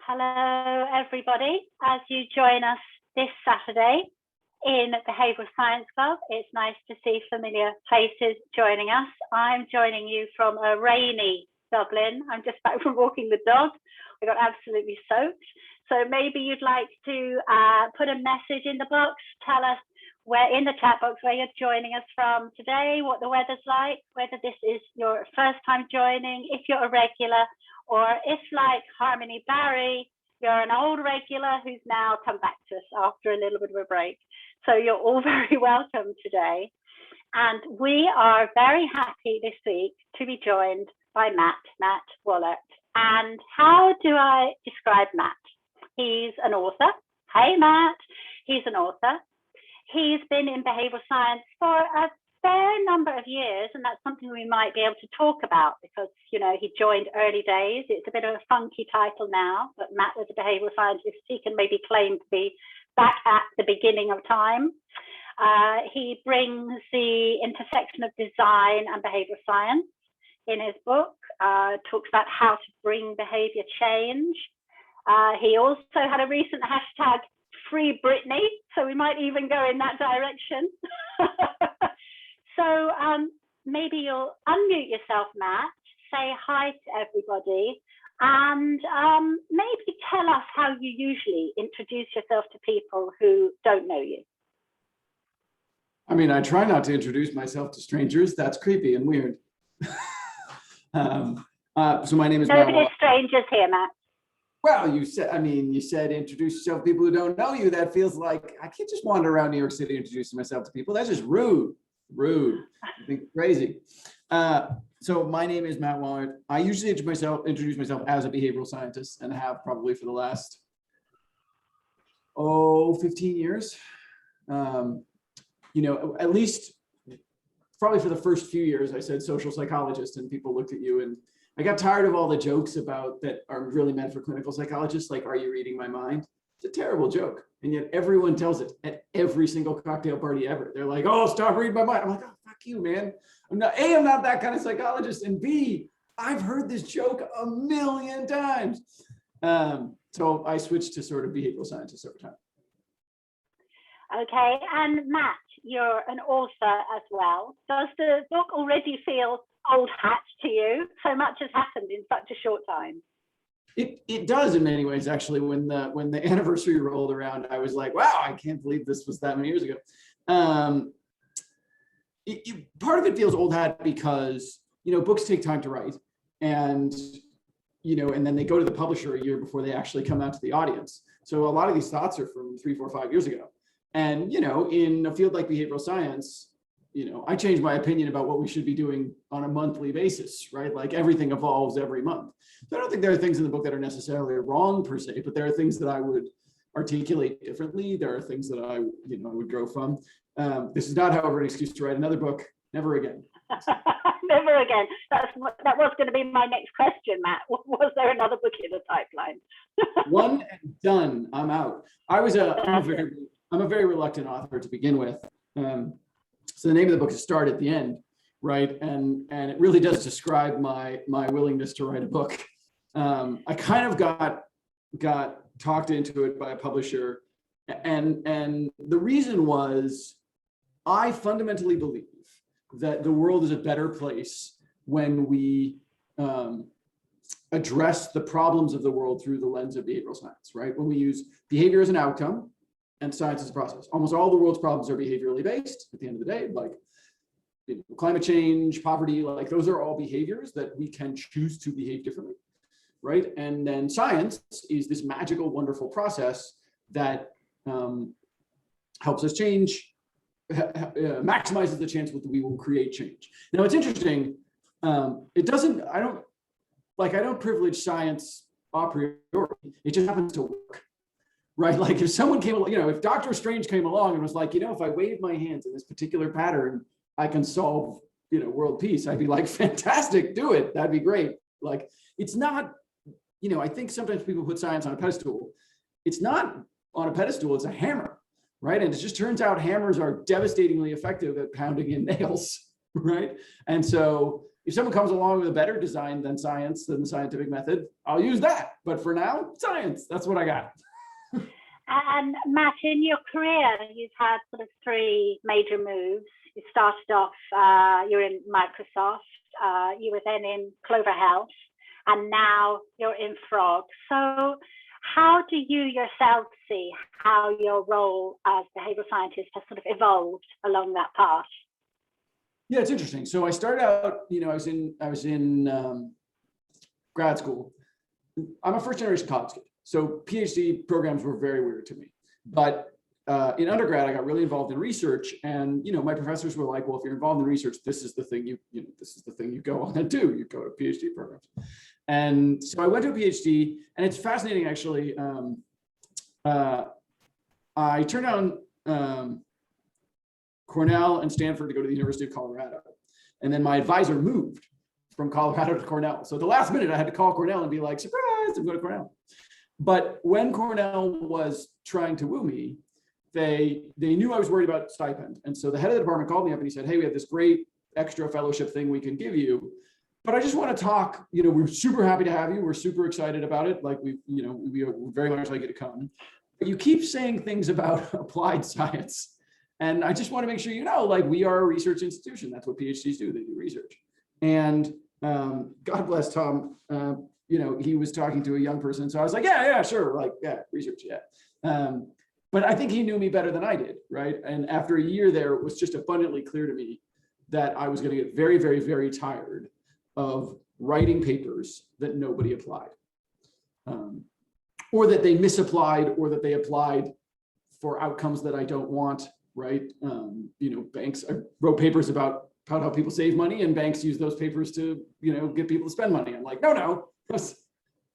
Hello, everybody. As you join us this Saturday in Behavioural Science Club, it's nice to see familiar faces joining us. I'm joining you from a rainy Dublin. I'm just back from walking the dog. We got absolutely soaked. So maybe you'd like to put a message in the box, tell us where in the chat box where you're joining us from today, what the weather's like, whether this is your first time joining, if you're a regular, or if, like Harmony Barry, you're an old regular who's now come back to us after a little bit of a break. So you're all very welcome today. And we are very happy this week to be joined by Matt Wallaert. And how do I describe Matt? He's an author. Hey, Matt. He's an author. He's been in behavioural science for a fair number of years, and that's something we might be able to talk about because, you know, he joined early days. It's a bit of a funky title now, but Matt was a behavioural scientist. He can maybe claim to be back at the beginning of time. He brings the intersection of design and behavioural science in his book, talks about how to bring behaviour change. He also had a recent hashtag Free Britney, so we might even go in that direction. So maybe you'll unmute yourself, Matt, say hi to everybody, and maybe tell us how you usually introduce yourself to people who don't know you. I mean, I try not to introduce myself to strangers. That's creepy and weird. So my name is Matt. Nobody's strangers here, Matt. Well, you said introduce yourself to people who don't know you. That feels like I can't just wander around New York City introducing myself to people. That's just rude. I think crazy. So my name is Matt Wallaert. I usually introduce myself as a behavioral scientist and have probably for the last 15 years. You know, at least probably for the first few years, I said social psychologist, and people looked at you, and I got tired of all the jokes about that are really meant for clinical psychologists, like, are you reading my mind? It's a terrible joke. And yet everyone tells it at every single cocktail party ever. They're like, oh, stop reading my mind. I'm like, oh, fuck you, man. I'm not that kind of psychologist. And B, I've heard this joke a million times. So I switched to sort of behavioral scientists over time. Okay, and Matt, you're an author as well. Does the book already feel old hat to you? So much has happened in such a short time. It does in many ways, actually. When the anniversary rolled around, I was like, wow, I can't believe this was that many years ago. Part of it feels old hat because, you know, books take time to write, and, you know, and then they go to the publisher a year before they actually come out to the audience. So a lot of these thoughts are from 3, 4, 5 years ago. And, you know, in a field like behavioral science, you know, I change my opinion about what we should be doing on a monthly basis, right? Like everything evolves every month. So I don't think there are things in the book that are necessarily wrong per se, but there are things that I would articulate differently. There are things that I would grow from. This is not, however, an excuse to write another book. Never again. Never again. That was going to be my next question, Matt. Was there another book in the pipeline? One and done. I'm out. I'm a very reluctant author to begin with. So the name of the book is Start at the End, right? And it really does describe my willingness to write a book. I kind of got talked into it by a publisher, and the reason was I fundamentally believe that the world is a better place when we address the problems of the world through the lens of behavioral science, right? When we use behavior as an outcome and science as a process. Almost all the world's problems are behaviorally based at the end of the day, like, you know, climate change, poverty, like those are all behaviors that we can choose to behave differently, right? And then science is this magical, wonderful process that helps us change, maximizes the chance that we will create change. Now it's interesting, I don't privilege science a priori, it just happens to work. Right, like if someone came along, you know, if Dr. Strange came along and was like, you know, if I wave my hands in this particular pattern, I can solve, you know, world peace. I'd be like, fantastic, do it. That'd be great. Like, it's not, you know, I think sometimes people put science on a pedestal. It's not on a pedestal, it's a hammer, right? And it just turns out hammers are devastatingly effective at pounding in nails, right? And so if someone comes along with a better design than science, than the scientific method, I'll use that. But for now, science, that's what I got. And Matt, in your career, you've had sort of three major moves. You started off, you're in Microsoft, you were then in Clover Health, and now you're in Frog. So how do you yourself see how your role as behavioral scientist has sort of evolved along that path? Yeah, it's interesting. So I started out, I was in grad school. I'm a first generation college kid. So PhD programs were very weird to me. But in undergrad, I got really involved in research, and my professors were like, "Well, if you're involved in research, this is the thing this is the thing you go on and do. You go to PhD programs." And so I went to a PhD, and it's fascinating actually. I turned down Cornell and Stanford to go to the University of Colorado, and then my advisor moved from Colorado to Cornell. So at the last minute, I had to call Cornell and be like, "Surprise! I'm going to Cornell." But when Cornell was trying to woo me, they knew I was worried about stipend. And so the head of the department called me up and he said, "Hey, we have this great extra fellowship thing we can give you, but I just want to talk, we're super happy to have you. We're super excited about it. Like we very much like you to come. But you keep saying things about applied science. And I just want to make sure like we are a research institution. That's what PhDs do. They do research." And God bless Tom, he was talking to a young person. So I was like, yeah, sure. Like, yeah, research, yeah. But I think he knew me better than I did, right? And after a year there, it was just abundantly clear to me that I was going to get very, very, very tired of writing papers that nobody applied, or that they misapplied, or that they applied for outcomes that I don't want, right? Banks, I wrote papers about how people save money, and banks use those papers to, get people to spend money. I'm like, no, that's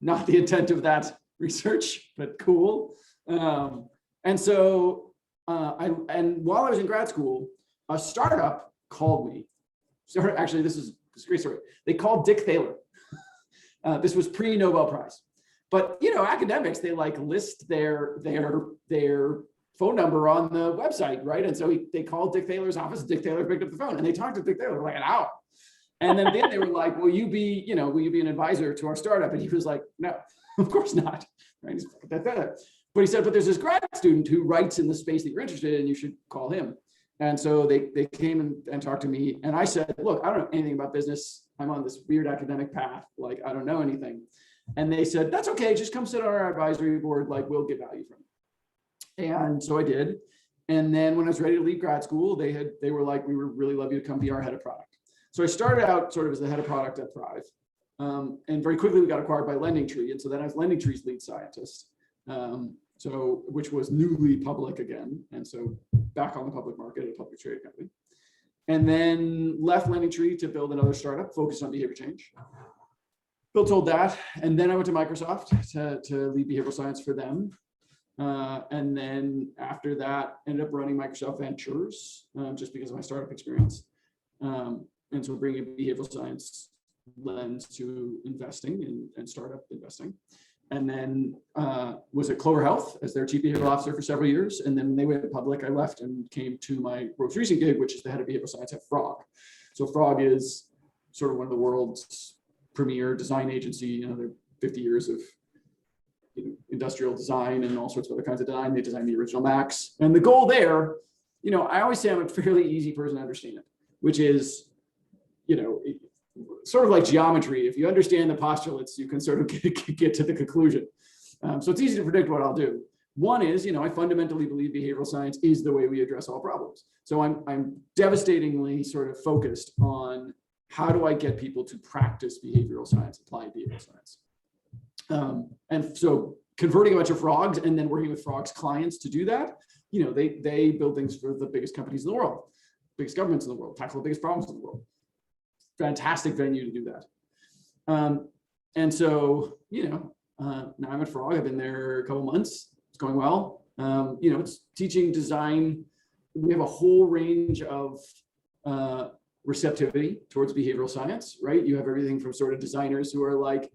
not the intent of that research, but cool. And so, while I was in grad school, a startup called me. Actually, this is a great story. They called Dick Thaler. This was pre-Nobel Prize. But academics, they like list their phone number on the website, right? And so they called Dick Thaler's office. Dick Thaler picked up the phone, and they talked to Dick Thaler for like an hour. And then at the end, they were like, will you be an advisor to our startup? And he was like, no, of course not. Right? But he said, but there's this grad student who writes in the space that you're interested in, you should call him. And so they came and talked to me. And I said, look, I don't know anything about business. I'm on this weird academic path. Like, I don't know anything. And they said, that's okay. Just come sit on our advisory board. Like, we'll get value from it. And so I did. And then when I was ready to leave grad school, they were like, we would really love you to come be our head of product. So I started out sort of as the head of product at Thrive. And very quickly we got acquired by LendingTree. And so then I was LendingTree's lead scientist, which was newly public again. And so back on the public market at a public traded company. And then left LendingTree to build another startup focused on behavior change. Bill told that. And then I went to Microsoft to lead behavioral science for them. And then after that, ended up running Microsoft Ventures just because of my startup experience. And so bringing a behavioral science lens to investing and startup investing. And then was at Clover Health as their chief behavioral officer for several years. And then when they went public, I left and came to my most recent gig, which is the head of behavioral science at Frog. So Frog is sort of one of the world's premier design agency. They're 50 years of industrial design and all sorts of other kinds of design. They designed the original Macs. And the goal there, I always say I'm a fairly easy person to understand, which is, sort of like geometry. If you understand the postulates, you can sort of get to the conclusion. So it's easy to predict what I'll do. One is, I fundamentally believe behavioral science is the way we address all problems. So I'm devastatingly sort of focused on how do I get people to practice behavioral science, applied behavioral science. And so converting a bunch of frogs and then working with frogs clients to do that, they build things for the biggest companies in the world, biggest governments in the world, tackle the biggest problems in the world. Fantastic venue to do that. And so, now I'm at Frog. I've been there a couple months. It's going well. It's teaching design. We have a whole range of receptivity towards behavioral science, right? You have everything from sort of designers who are like,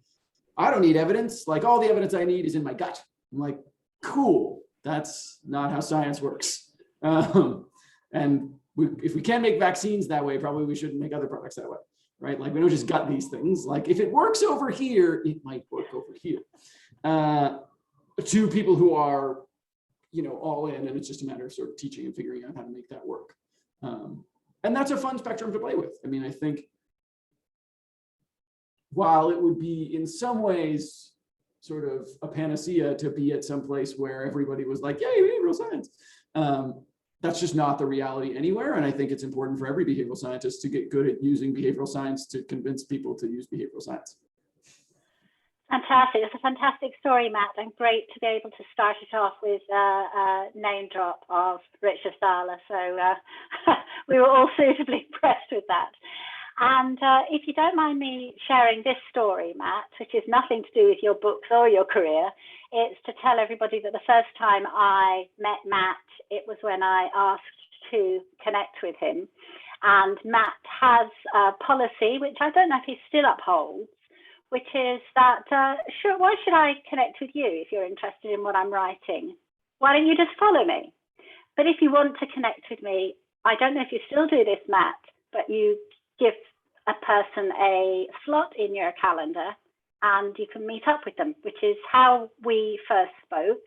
I don't need evidence. Like all the evidence I need is in my gut. I'm like, cool. That's not how science works. And if we can't make vaccines that way, probably we shouldn't make other products that way. right? Like we don't just gut these things. Like if it works over here, it might work over here. To people who are, all in, and it's just a matter of sort of teaching and figuring out how to make that work. And that's a fun spectrum to play with. I mean, I think while it would be in some ways sort of a panacea to be at some place where everybody was like, yay, behavioral science. That's just not the reality anywhere. And I think it's important for every behavioral scientist to get good at using behavioral science to convince people to use behavioral science. Fantastic. It's a fantastic story, Matt, and great to be able to start it off with a name drop of Richard Thaler. So we were all suitably impressed with that. And if you don't mind me sharing this story, Matt, which is nothing to do with your books or your career, it's to tell everybody that the first time I met Matt, it was when I asked to connect with him. And Matt has a policy, which I don't know if he still upholds, which is that, sure, why should I connect with you if you're interested in what I'm writing? Why don't you just follow me? But if you want to connect with me, I don't know if you still do this, Matt, but you give a person a slot in your calendar and you can meet up with them, which is how we first spoke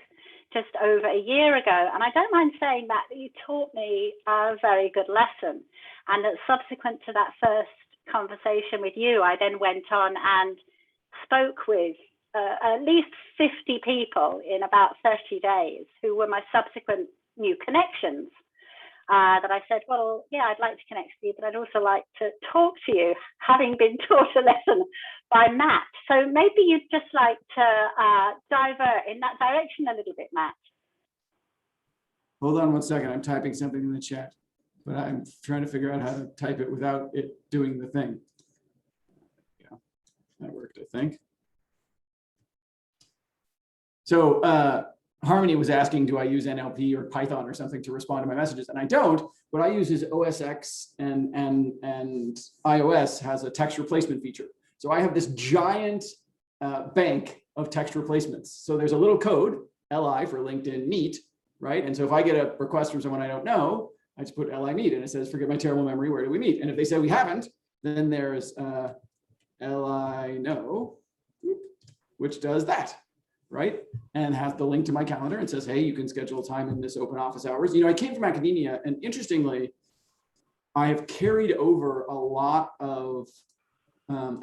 just over a year ago. And I don't mind saying that you taught me a very good lesson. And that subsequent to that first conversation with you, I then went on and spoke with at least 50 people in about 30 days who were my subsequent new connections. That I said, well, yeah, I'd like to connect with you, but I'd also like to talk to you, having been taught a lesson by Matt. So maybe you'd just like to divert in that direction a little bit, Matt. Hold on one second. I'm typing something in the chat, but I'm trying to figure out how to type it without it doing the thing. Yeah, that worked, I think. So Harmony was asking, do I use NLP or Python or something to respond to my messages? And I don't. What I use is OS X and iOS has a text replacement feature. So I have this giant bank of text replacements. So there's a little code, LI for LinkedIn Meet, right? And so if I get a request from someone I don't know, I just put LI Meet and it says, forget my terrible memory, where do we meet? And if they say we haven't, then there's LI know, which does that, right? And has the link to my calendar and says, hey, you can schedule time in this open office hours. I came from academia, and interestingly, I have carried over a lot of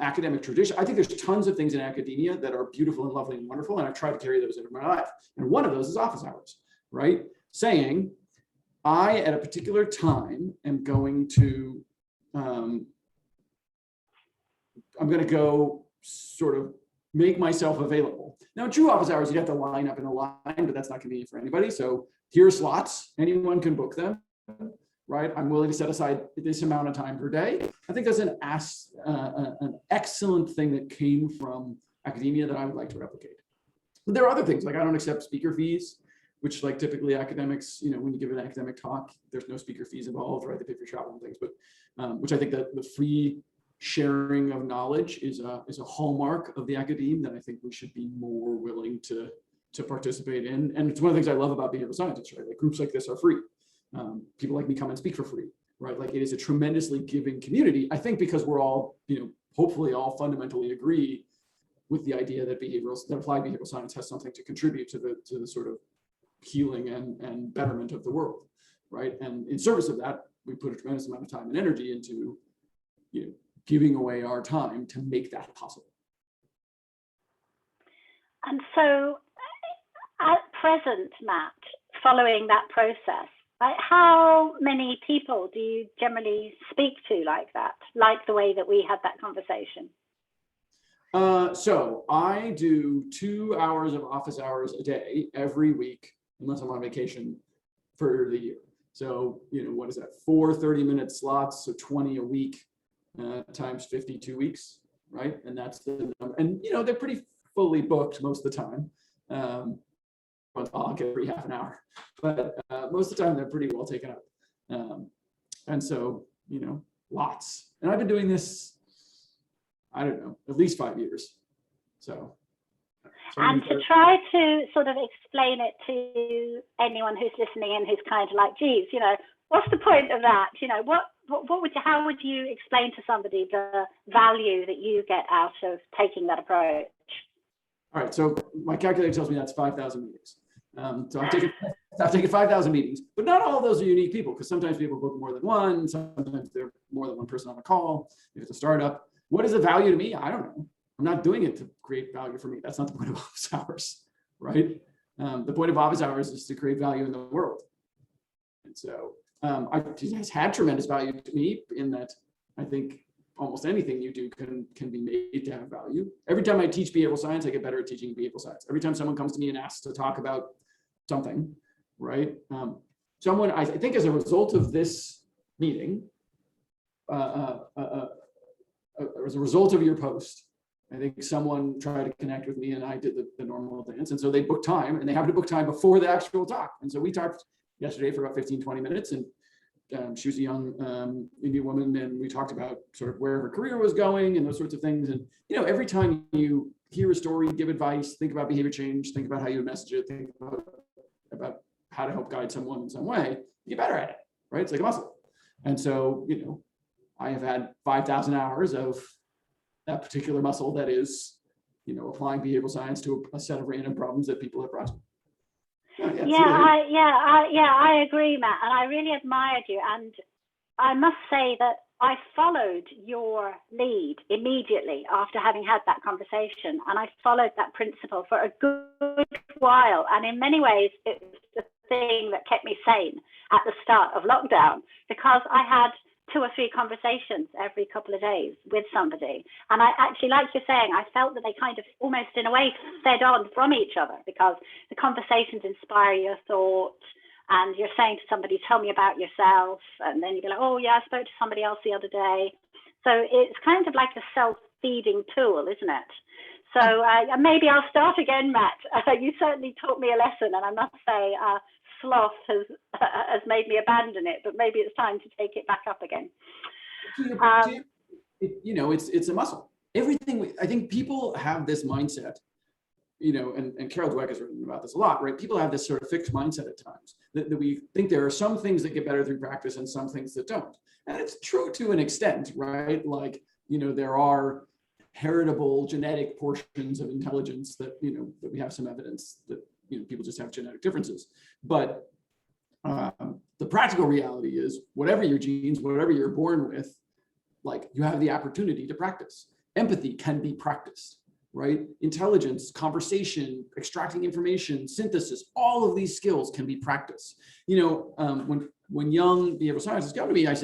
academic tradition. I think there's tons of things in academia that are beautiful and lovely and wonderful, and I've tried to carry those into my life. And one of those is office hours, right? Saying, I, at a particular time, am going to, I'm going to go sort of make myself available. Now, in true office hours, you'd have to line up in a line, but that's not convenient for anybody. So here are slots. Anyone can book them, right? I'm willing to set aside this amount of time per day. I think that's an excellent thing that came from academia that I would like to replicate. But there are other things, like I don't accept speaker fees, which like typically academics, when you give an academic talk, there's no speaker fees involved, right? They pay for travel and things, but which I think that the free sharing of knowledge is a hallmark of the academe that I think we should be more willing to participate in. And it's one of the things I love about behavioral scientists, right? Like groups like this are free. People like me come and speak for free, right? Like it is a tremendously giving community. I think because we're all, hopefully all fundamentally agree with the idea that applied behavioral science has something to contribute to the sort of healing and betterment of the world, right? And in service of that, we put a tremendous amount of time and energy into, giving away our time to make that possible. And so at present, Matt, following that process, how many people do you generally speak to like that, like the way that we had that conversation? So I do 2 hours of office hours a day every week, unless I'm on vacation for the year. So, what is that? 4 30-minute slots, so 20 a week. Times 52 weeks, right? And that's the number. And they're pretty fully booked most of the time. I'll get every half an hour, but most of the time they're pretty well taken up. And so, lots. And I've been doing this, I don't know, at least 5 years. So and to try to sort of explain it to anyone who's listening and who's kind of like, geez, what's the point of that? how would you explain to somebody the value that you get out of taking that approach? All right, so my calculator tells me that's 5,000 meetings. So I've taken 5,000 meetings, but not all of those are unique people, because sometimes people book more than one, sometimes they're more than one person on a call, if it's a startup. What is the value to me? I don't know. I'm not doing it to create value for me. That's not the point of office hours, right? The point of office hours is to create value in the world. And so it has had tremendous value to me in that I think almost anything you do can be made to have value. Every time I teach behavioral science, I get better at teaching behavioral science. Every time someone comes to me and asks to talk about something, right? Someone, I think as a result of this meeting, as a result of your post, I think someone tried to connect with me and I did the normal dance. And so they booked time, and they happened to book time before the actual talk. And so we talked yesterday for about 15, 20 minutes. And she was a young Indian woman, and we talked about sort of where her career was going and those sorts of things. And, you know, every time you hear a story, give advice, think about behavior change, think about how you message it, think about how to help guide someone in some way, you get better at it, right? It's like a muscle. And so, you know, I have had 5,000 hours of that particular muscle that is, you know, applying behavioral science to a set of random problems that people have brought to me. I agree, Matt, and I really admired you. And I must say that I followed your lead immediately after having had that conversation, and I followed that principle for a good while. And in many ways, it was the thing that kept me sane at the start of lockdown, because I had 2 or 3 conversations every couple of days with somebody. And I actually, like you're saying, I felt that they kind of almost in a way fed on from each other, because the conversations inspire your thought, and you're saying to somebody, tell me about yourself. And then you'd be like, oh yeah, I spoke to somebody else the other day. So it's kind of like a self-feeding tool, isn't it? So maybe I'll start again, Matt. You certainly taught me a lesson, and I must say, sloth has made me abandon it, but maybe it's time to take it back up again. You know, it's a muscle. Everything, I think people have this mindset, you know, and Carol Dweck has written about this a lot, right? People have this sort of fixed mindset at times that we think there are some things that get better through practice and some things that don't. And it's true to an extent, right? Like, you know, there are heritable genetic portions of intelligence that, you know, that we have some evidence that, you know, people just have genetic differences. But the practical reality is, whatever your genes, whatever you're born with, like, you have the opportunity to practice. Empathy can be practiced, right? Intelligence, conversation, extracting information, synthesis, all of these skills can be practiced. You know, when young behavioral scientists come to me, I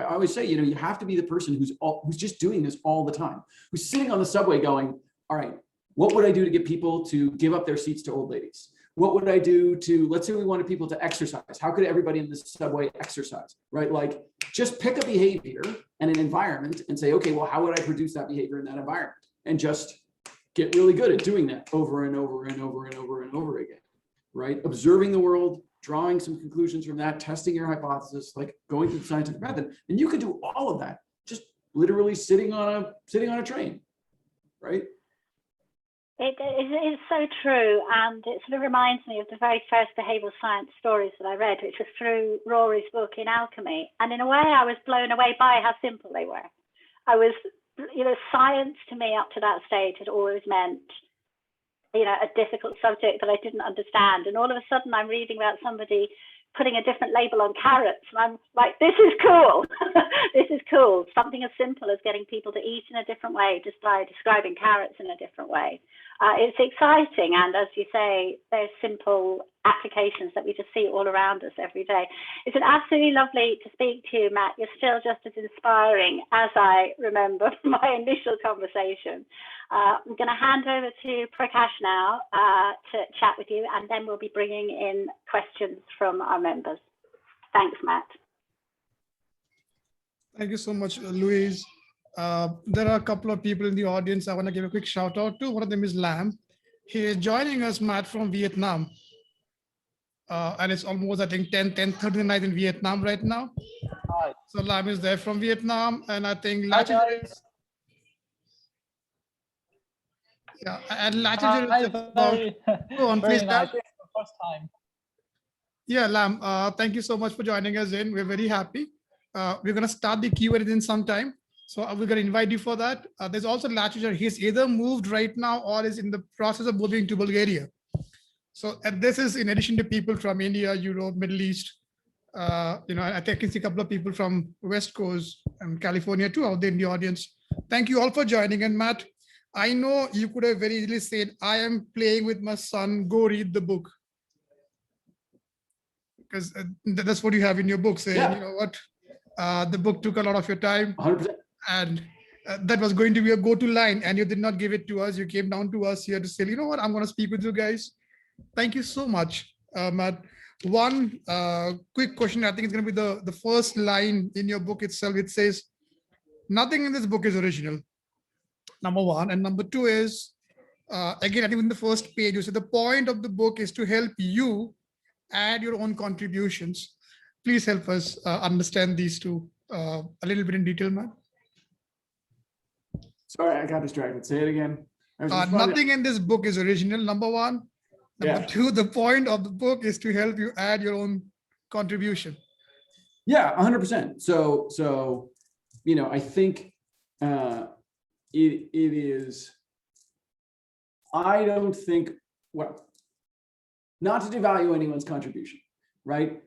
always say, you know, you have to be the person who's just doing this all the time, who's sitting on the subway going, all right, what would I do to get people to give up their seats to old ladies? What would I do to, let's say we wanted people to exercise. How could everybody in the subway exercise, right? Like, just pick a behavior and an environment and say, okay, well, how would I produce that behavior in that environment? And just get really good at doing that over and over and over and over and over again, right? Observing the world, drawing some conclusions from that, testing your hypothesis, like going through the scientific method. And you could do all of that just literally sitting on a train, right? It is so true, and it sort of reminds me of the very first behavioural science stories that I read, which was through Rory's book In Alchemy. And in a way, I was blown away by how simple they were. I was, you know, science to me up to that stage had always meant, you know, a difficult subject that I didn't understand. And all of a sudden, I'm reading about somebody putting a different label on carrots, and I'm like, this is cool. This is cool. Something as simple as getting people to eat in a different way just by describing carrots in a different way. It's exciting, and as you say, there's simple applications that we just see all around us every day. It's been absolutely lovely to speak to you, Matt. You're still just as inspiring as I remember from my initial conversation. I'm going to hand over to Prakash now to chat with you, and then we'll be bringing in questions from our members. Thanks, Matt. Thank you so much, Louise. There are a couple of people in the audience I want to give a quick shout out to. One of them is Lam. He is joining us, Matt, from Vietnam. And it's almost, I think, 10:30 at night in Vietnam right now. Hi. So Lam is there from Vietnam, and I think Hi, Latchager guys. is, yeah, and Latchager Hi, is about, go on, very please, nice. Lam. It's the first time. Yeah, Lam, thank you so much for joining us in. We're very happy. we're going to start the Q&A in some time. So we're going to invite you for that. There's also Latuja. He's either moved right now or is in the process of moving to Bulgaria. So and this is in addition to people from India, Europe, Middle East. I think I can see a couple of people from West Coast and California too out there in the audience. Thank you all for joining. And Matt, I know you could have very easily said, I am playing with my son, go read the book. Because that's what you have in your book saying, Yeah. you know what, the book took a lot of your time. 100%. And that was going to be a go-to line, and you did not give it to us. You came down to us here to say, you know what, I'm going to speak with you guys. Thank you so much, Matt. One quick question. I think it's going to be the first line in your book itself. It says, nothing in this book is original, number one. And number two is, again, I think in the first page, you said the point of the book is to help you add your own contributions. Please help us understand these two a little bit in detail, Matt. Sorry, I got distracted. Say it again. Nothing in this book is original, number one. Number two, the point of the book is to help you add your own contribution. Yeah, 100%. So, I think it is, I don't think, well, not to devalue anyone's contribution, right?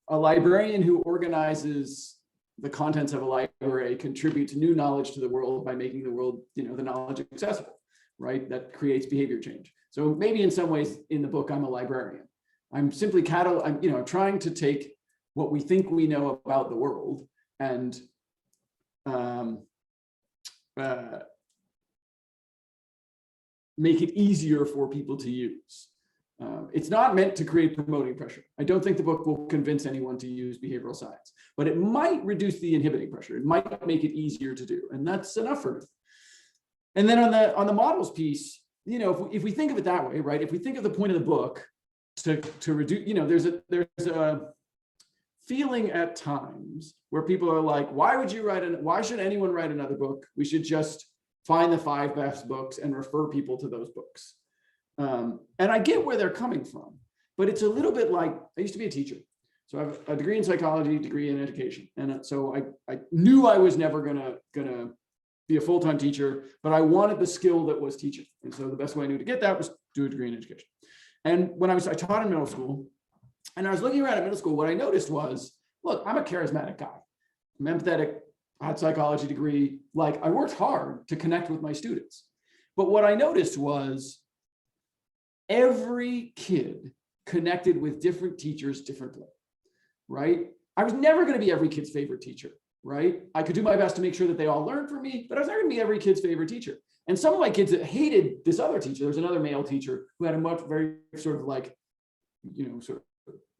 A librarian who organizes the contents of a library contributes new knowledge to the world by making the world, the knowledge accessible, right? That creates behavior change. So maybe in some ways in the book, I'm a librarian. I'm simply I'm trying to take what we think we know about the world and make it easier for people to use. It's not meant to create promoting pressure. I don't think the book will convince anyone to use behavioral science, but it might reduce the inhibiting pressure. It might make it easier to do, and that's enough for me. And then on the models piece, if we think of it that way, right? If we think of the point of the book to reduce, there's a feeling at times where people are like, why should anyone write another book? We should just find the 5 best books and refer people to those books. And I get where they're coming from, but it's a little bit like, I used to be a teacher. So I have a degree in psychology, degree in education. And so I knew I was never gonna be a full-time teacher, but I wanted the skill that was teaching. And so the best way I knew to get that was do a degree in education. And when I taught in middle school, and I was looking around at middle school, what I noticed was, look, I'm a charismatic guy. I'm empathetic, I had a psychology degree. Like, I worked hard to connect with my students. But what I noticed was every kid connected with different teachers differently, right? I was never going to be every kid's favorite teacher, right? I could do my best to make sure that they all learned from me, but I was never going to be every kid's favorite teacher. And some of my kids that hated this other teacher, there's another male teacher who had a very sort of like, sort of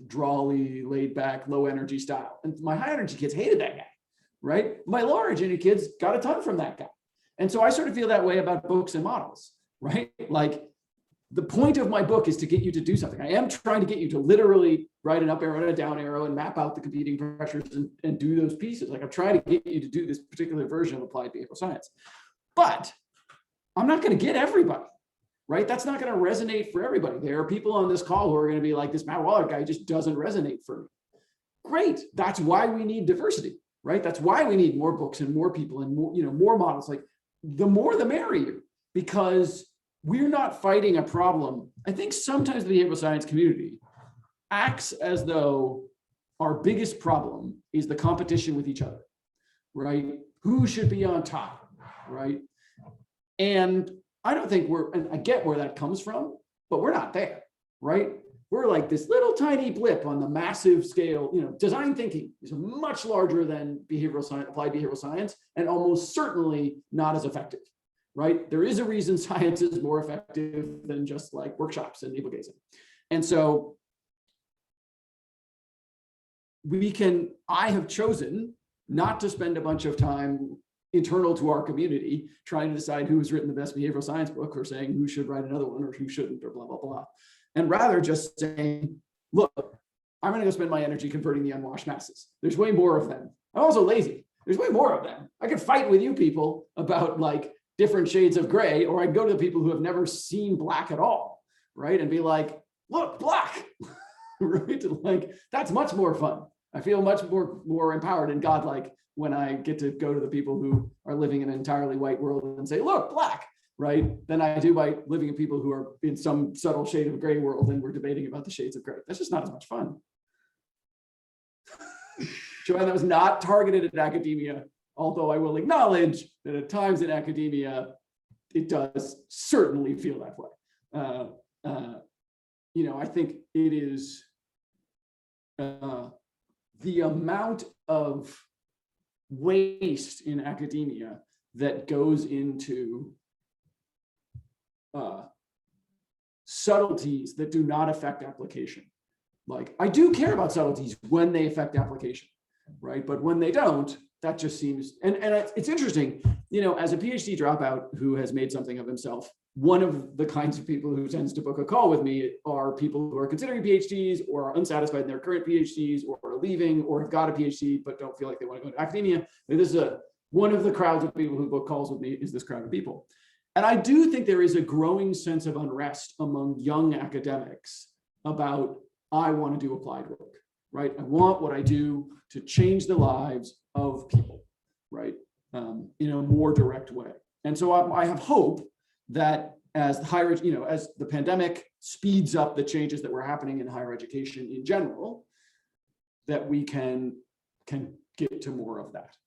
drawly, laid back, low energy style. And my high energy kids hated that guy, right? My low energy kids got a ton from that guy. And so I sort of feel that way about books and models, right? Like, the point of my book is to get you to do something. I am trying to get you to literally write an up arrow and a down arrow and map out the competing pressures and do those pieces. Like, I'm trying to get you to do this particular version of applied behavioral science. But I'm not going to get everybody, right? That's not going to resonate for everybody. There are people on this call who are going to be like, this Matt Wallaert guy just doesn't resonate for me. Great. That's why we need diversity, right? That's why we need more books and more people and more, more models. Like, the more the merrier, because we're not fighting a problem. I think sometimes the behavioral science community acts as though our biggest problem is the competition with each other, right? Who should be on top, right? And I don't think and I get where that comes from, but we're not there, right? We're like this little tiny blip on the massive scale. Design thinking is much larger than behavioral science, applied behavioral science, and almost certainly not as effective. Right? There is a reason science is more effective than just like workshops and navel gazing. And so I have chosen not to spend a bunch of time internal to our community trying to decide who's written the best behavioral science book or saying who should write another one or who shouldn't or blah, blah, blah. And rather just saying, look, I'm going to go spend my energy converting the unwashed masses. There's way more of them. I'm also lazy. There's way more of them. I could fight with you people about like different shades of gray, or I'd go to the people who have never seen black at all, right? And be like, look, black, right? Like, that's much more fun, I feel much more empowered and godlike when I get to go to the people who are living in an entirely white world and say, look, black, right? Than I do by living in people who are in some subtle shade of gray world and we're debating about the shades of gray. That's just not as much fun. Joanne, that was not targeted at academia, although I will acknowledge that at times in academia, it does certainly feel that way. You know, I think it is the amount of waste in academia that goes into subtleties that do not affect application. Like, I do care about subtleties when they affect application, right? But when they don't, that just seems, and it's interesting, you know, as a PhD dropout who has made something of himself, one of the kinds of people who tends to book a call with me are people who are considering PhDs or are unsatisfied in their current PhDs or are leaving or have got a PhD but don't feel like they want to go into academia. And this is one of the crowds of people who book calls with me is this crowd of people. And I do think there is a growing sense of unrest among young academics about, I want to do applied work, right? I want what I do to change the lives of people, right? In a more direct way. And so I have hope that as higher, you know, as the pandemic speeds up the changes that were happening in higher education in general, that we can get to more of that.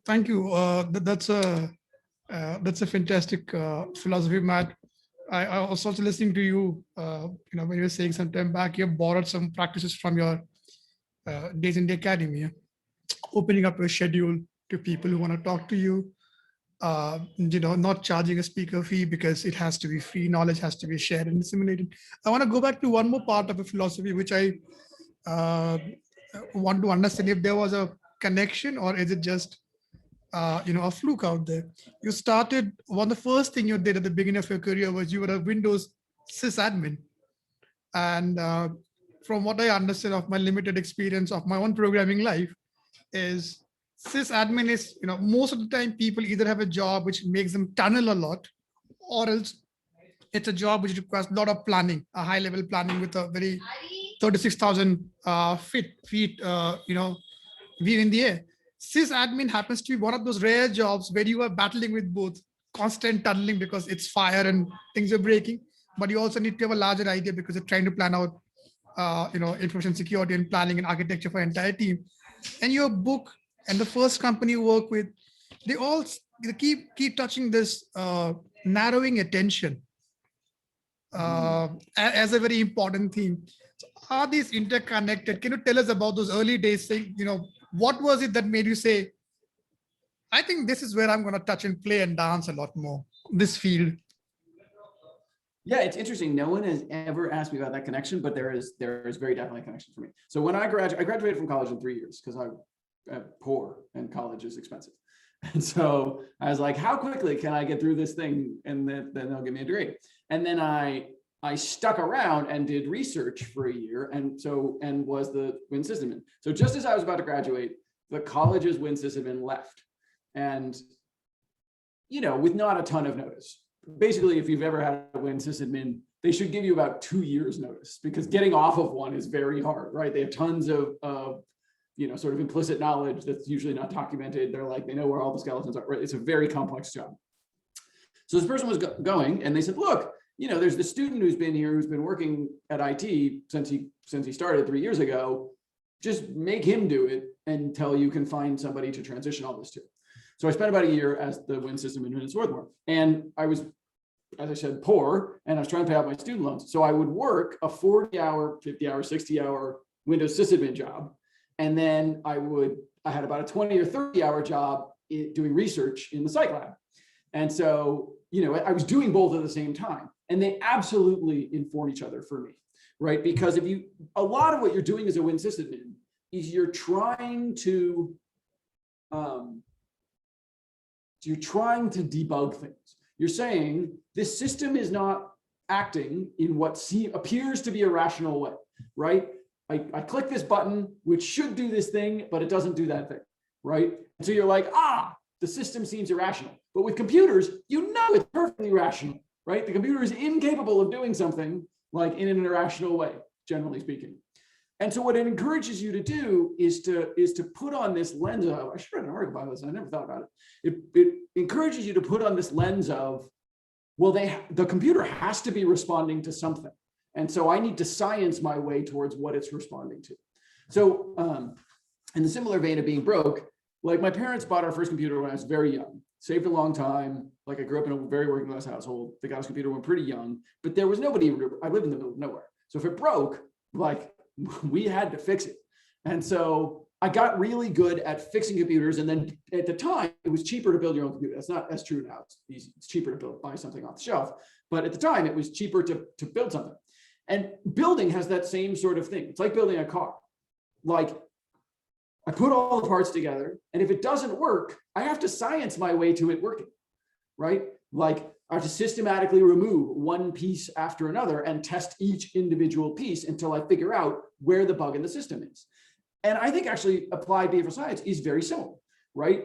Thank you. That's a fantastic philosophy, Matt. I was also listening to you. You know, when you were saying some time back, you borrowed some practices from your days in the academia, opening up your schedule to people who want to talk to you. You know, not charging a speaker fee because it has to be free. Knowledge has to be shared and disseminated. I want to go back to one more part of a philosophy, which I want to understand if there was a connection or is it just you know, a fluke out there. You started, one of the first thing you did at the beginning of your career was you were a Windows sysadmin. And from what I understand of my limited experience of my own programming life is sysadmin is, you know, most of the time people either have a job which makes them tunnel a lot, or else it's a job which requires a lot of planning, a high level planning with a very 36,000 feet, you know, view in the air. Sysadmin happens to be one of those rare jobs where you are battling with both constant tunneling because it's fire and things are breaking, but you also need to have a larger idea because you're trying to plan out, you know, information security and planning and architecture for an entire team. And your book and the first company you work with, they all keep touching this narrowing attention as a very important theme. So are these interconnected? Can you tell us about those early days saying, you know, what was it that made you say, I think this is where I'm going to touch and play and dance a lot more, this field? Yeah, it's interesting. No one has ever asked me about that connection, but there is very definitely a connection for me. So when I graduated from college in 3 years because I'm poor and college is expensive. And so I was like, how quickly can I get through this thing? And then they'll give me a degree. And then I stuck around and did research for a year and was the Win sysadmin. So just as I was about to graduate, the college's Win sysadmin left. And, you know, with not a ton of notice. Basically, if you've ever had a Win sysadmin, they should give you about 2 years notice because getting off of one is very hard, right? They have tons of you know, sort of implicit knowledge that's usually not documented. They're like, they know where all the skeletons are, right? It's a very complex job. So this person was going and they said, look, you know, there's the student who's been here, who's been working at IT since he started 3 years ago. Just make him do it until you can find somebody to transition all this to. So I spent about a year as the Win sysadmin at Swarthmore. And I was, as I said, poor, and I was trying to pay off my student loans. So I would work a 40-hour, 50-hour, 60-hour Windows sysadmin job. And then I had about a 20 or 30-hour job doing research in the site lab. And so, you know, I was doing both at the same time. And they absolutely inform each other for me, right? Because a lot of what you're doing as a Win sysadmin is you're trying to debug things. You're saying this system is not acting in what appears to be a rational way, right? I click this button, which should do this thing, but it doesn't do that thing, right? And so you're like, the system seems irrational. But with computers, you know it's perfectly rational, right? The computer is incapable of doing something like in an irrational way, generally speaking. And so what it encourages you to do is to put on this lens of, I should write an article about this, I never thought about it. It encourages you to put on this lens of, well, the computer has to be responding to something. And so I need to science my way towards what it's responding to. So in the similar vein of being broke, like my parents bought our first computer when I was very young, saved a long time. Like I grew up in a very working class household. They got us a computer when we were pretty young, but there was nobody, I lived in the middle of nowhere. So if it broke, like we had to fix it. And so I got really good at fixing computers. And then at the time, it was cheaper to build your own computer. That's not as true now. It's easy. It's cheaper to buy something off the shelf. But at the time, it was cheaper to build something. And building has that same sort of thing. It's like building a car. Like I put all the parts together, and if it doesn't work, I have to science my way to it working, right? Like I have to systematically remove one piece after another and test each individual piece until I figure out where the bug in the system is. And I think actually applied behavioral science is very similar, right?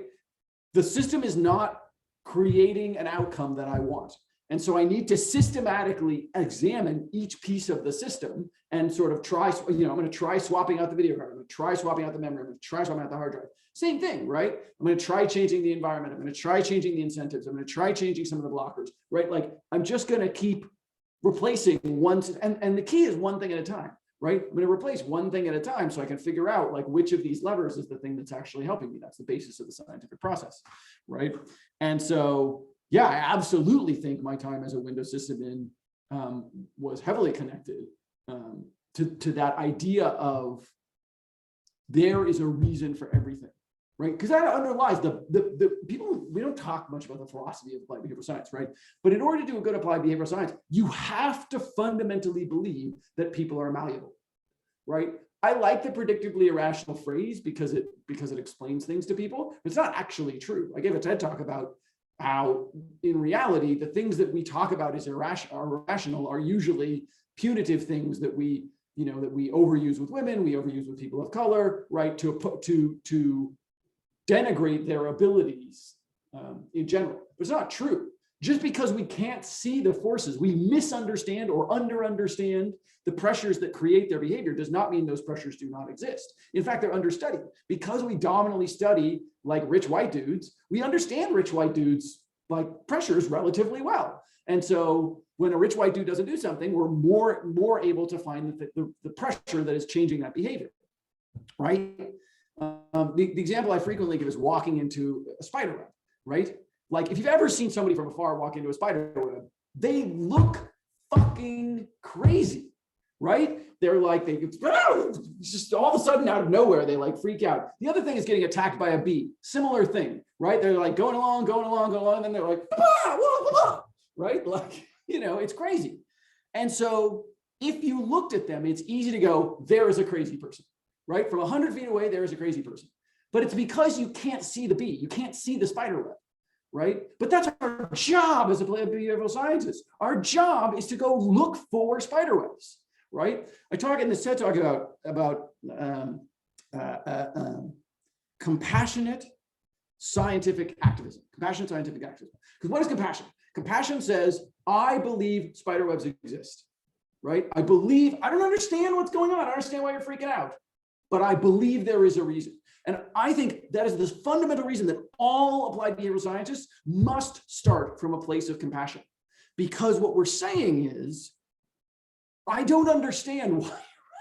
The system is not creating an outcome that I want. And so I need to systematically examine each piece of the system and sort of try, I'm going to try swapping out the video card. I'm going to try swapping out the memory. I'm going to try swapping out the hard drive. Same thing, right? I'm going to try changing the environment. I'm going to try changing the incentives. I'm going to try changing some of the blockers, right? Like I'm just going to keep replacing one, and the key is one thing at a time, right? I'm going to replace one thing at a time so I can figure out like which of these levers is the thing that's actually helping me. That's the basis of the scientific process, right? And so, yeah, I absolutely think my time as a Windows sysadmin was heavily connected to that idea of there is a reason for everything, right? Because that underlies the people, we don't talk much about the philosophy of applied behavioral science, right? But in order to do a good applied behavioral science, you have to fundamentally believe that people are malleable, right? I like the predictably irrational phrase because it explains things to people. It's not actually true. I gave a TED talk about how in reality, the things that we talk about as irrational are usually punitive things that we overuse with women, we overuse with people of color, right? To denigrate their abilities in general. But it's not true. Just because we can't see the forces, we misunderstand or understand the pressures that create their behavior does not mean those pressures do not exist. In fact, they're understudied. Because we dominantly study like rich white dudes, we understand rich white dudes like pressures relatively well. And so when a rich white dude doesn't do something, we're more able to find the pressure that is changing that behavior, right? The example I frequently give is walking into a spider web, right? Like if you've ever seen somebody from afar walk into a spider web, they look fucking crazy, right? They're like, just all of a sudden out of nowhere, they like freak out. The other thing is getting attacked by a bee, similar thing, right? They're like going along, and then they're like, right? Like, it's crazy. And so if you looked at them, it's easy to go, there is a crazy person, right? From 100 feet away, there is a crazy person. But it's because you can't see the bee, you can't see the spider web, right? But that's our job as a behavioral scientist. Our job is to go look for spider webs, right? I talk in this TED talk about compassionate scientific activism. Compassionate scientific activism. Because what is compassion? Compassion says, I believe spider webs exist, right? I don't understand what's going on. I don't understand why you're freaking out, but I believe there is a reason. And I think that is this fundamental reason that all applied behavioral scientists must start from a place of compassion. Because what we're saying is, I don't understand why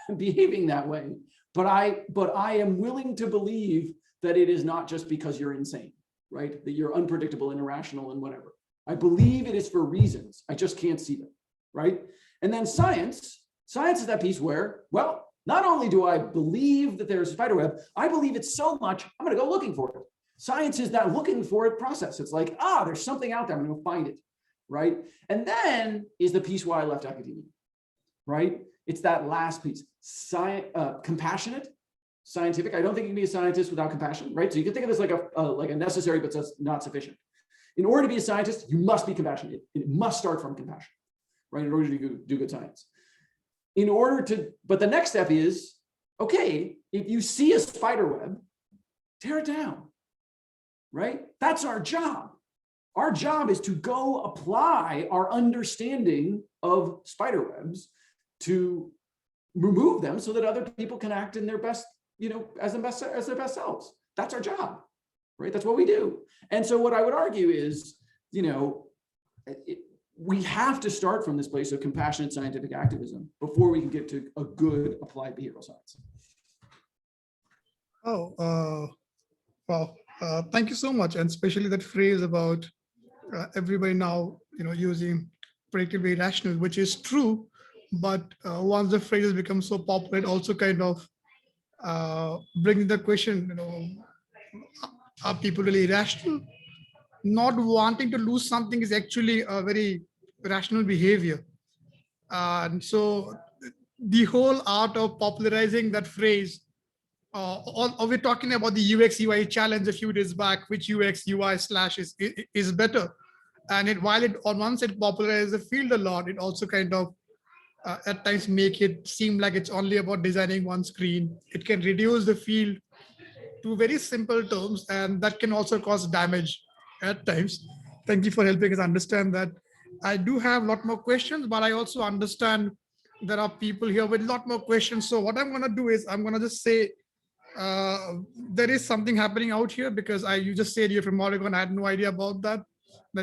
I'm behaving that way, but I am willing to believe that it is not just because you're insane, right? That you're unpredictable and irrational and whatever. I believe it is for reasons. I just can't see them, right? And then science is that piece where, well, not only do I believe that there's a spider web, I believe it so much, I'm going to go looking for it. Science is that looking for it process. It's like, there's something out there, I'm going to go find it, right? And then is the piece why I left academia, right? It's that last piece, compassionate, scientific. I don't think you can be a scientist without compassion, right? So you can think of this like a necessary, but that's not sufficient. In order to be a scientist, you must be compassionate. It must start from compassion, right? In order to do good science. But the next step is, okay, if you see a spider web, tear it down, right? That's our job. Our job is to go apply our understanding of spider webs to remove them so that other people can act in their best, as their best selves. That's our job, right? That's what we do. And so what I would argue is, we have to start from this place of compassionate scientific activism before we can get to a good applied behavioral science. Wow. Thank you so much. And especially that phrase about everybody now, using predictably rational, which is true. But once the phrase has become so popular, it also kind of brings the question, are people really rational? Not wanting to lose something is actually a very rational behavior. And so the whole art of popularizing that phrase, or we're talking about the UX UI challenge a few days back, which UX UI / is better. And while it on one side popularizes the field a lot, it also kind of at times make it seem like it's only about designing one screen. It can reduce the field to very simple terms, and that can also cause damage at times. Thank you for helping us understand that. I do have a lot more questions, but I also understand there are people here with a lot more questions. So what I'm going to do is I'm going to just say there is something happening out here, because you just said you're from Oregon. I had no idea about that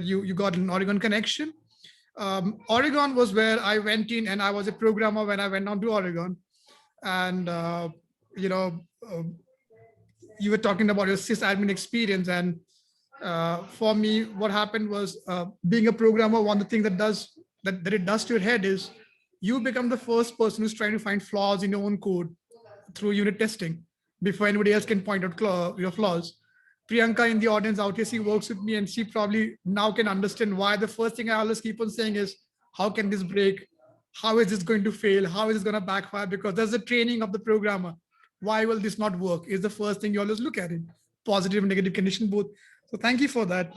you got an Oregon connection. Oregon was where I went in, and I was a programmer when I went down to Oregon. And you were talking about your sysadmin experience, and for me, what happened was being a programmer. One of the things that it does to your head is you become the first person who's trying to find flaws in your own code through unit testing before anybody else can point out your flaws. Priyanka in the audience out here, she works with me, and she probably now can understand why the first thing I always keep on saying is, how can this break? How is this going to fail? How is this going to backfire? Because there's a training of the programmer. Why will this not work? Is the first thing you always look at it. Positive and negative condition both. So thank you for that.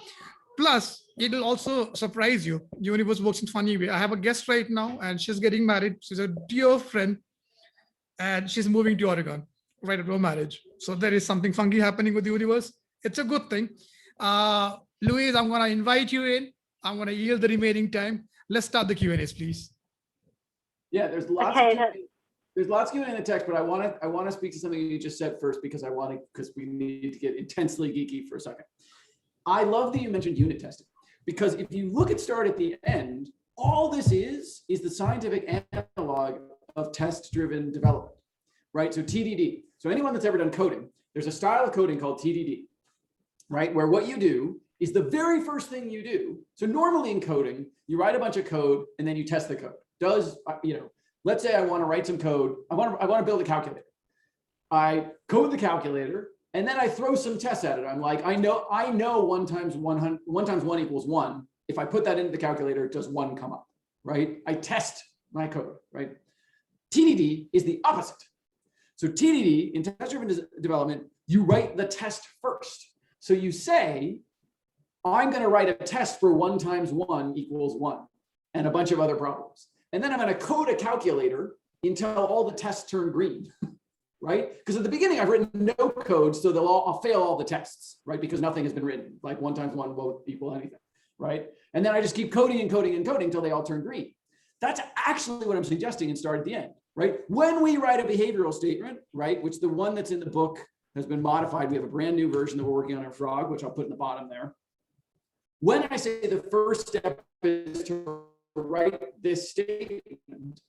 Plus, it'll also surprise you. Universe works in a funny way. I have a guest right now, and she's getting married. She's a dear friend, and she's moving to Oregon right after her marriage. So there is something funky happening with the universe. It's a good thing. Louise, I'm going to invite you in. I'm going to yield the remaining time. Let's start the Q&As, please. Yeah, there's lots of Q&A in the text, but I want to speak to something you just said first, because we need to get intensely geeky for a second. I love that you mentioned unit testing, because if you look at START at the end, all this is the scientific analog of test-driven development, right? So TDD. So anyone that's ever done coding, there's a style of coding called TDD, right? Where what you do is the very first thing you do. So normally in coding, you write a bunch of code and then you test the code. Let's say I want to write some code. I want to build a calculator. I code the calculator, and then I throw some tests at it. I'm like, I know 1 times 1 equals 1. If I put that into the calculator, does 1 come up, right? I test my code, right? TDD is the opposite. So TDD, in test-driven development, you write the test first. So you say, I'm going to write a test for 1 times 1 equals 1, and a bunch of other problems. And then I'm going to code a calculator until all the tests turn green, right? Because at the beginning, I've written no code, so I'll fail all the tests, right? Because nothing has been written, like 1 times 1 won't equal anything, right? And then I just keep coding and coding and coding until they all turn green. That's actually what I'm suggesting and start at the end, right? When we write a behavioral statement, right, which the one that's in the book has been modified. We have a brand new version that we're working on in Frog, which I'll put in the bottom there. When I say the first step is to write this statement,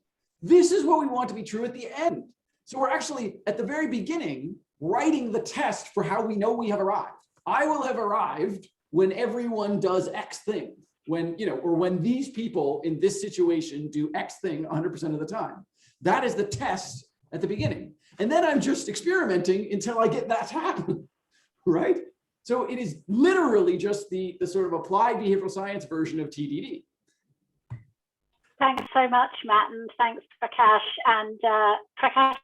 this is what we want to be true at the end. So we're actually at the very beginning writing the test for how we know we have arrived. I will have arrived when everyone does X thing, when these people in this situation do X thing 100% of the time. That is the test at the beginning. And then I'm just experimenting until I get that to happen, right? So it is literally just the sort of applied behavioral science version of TDD. Thanks so much, Matt, and thanks, Prakash. And Prakash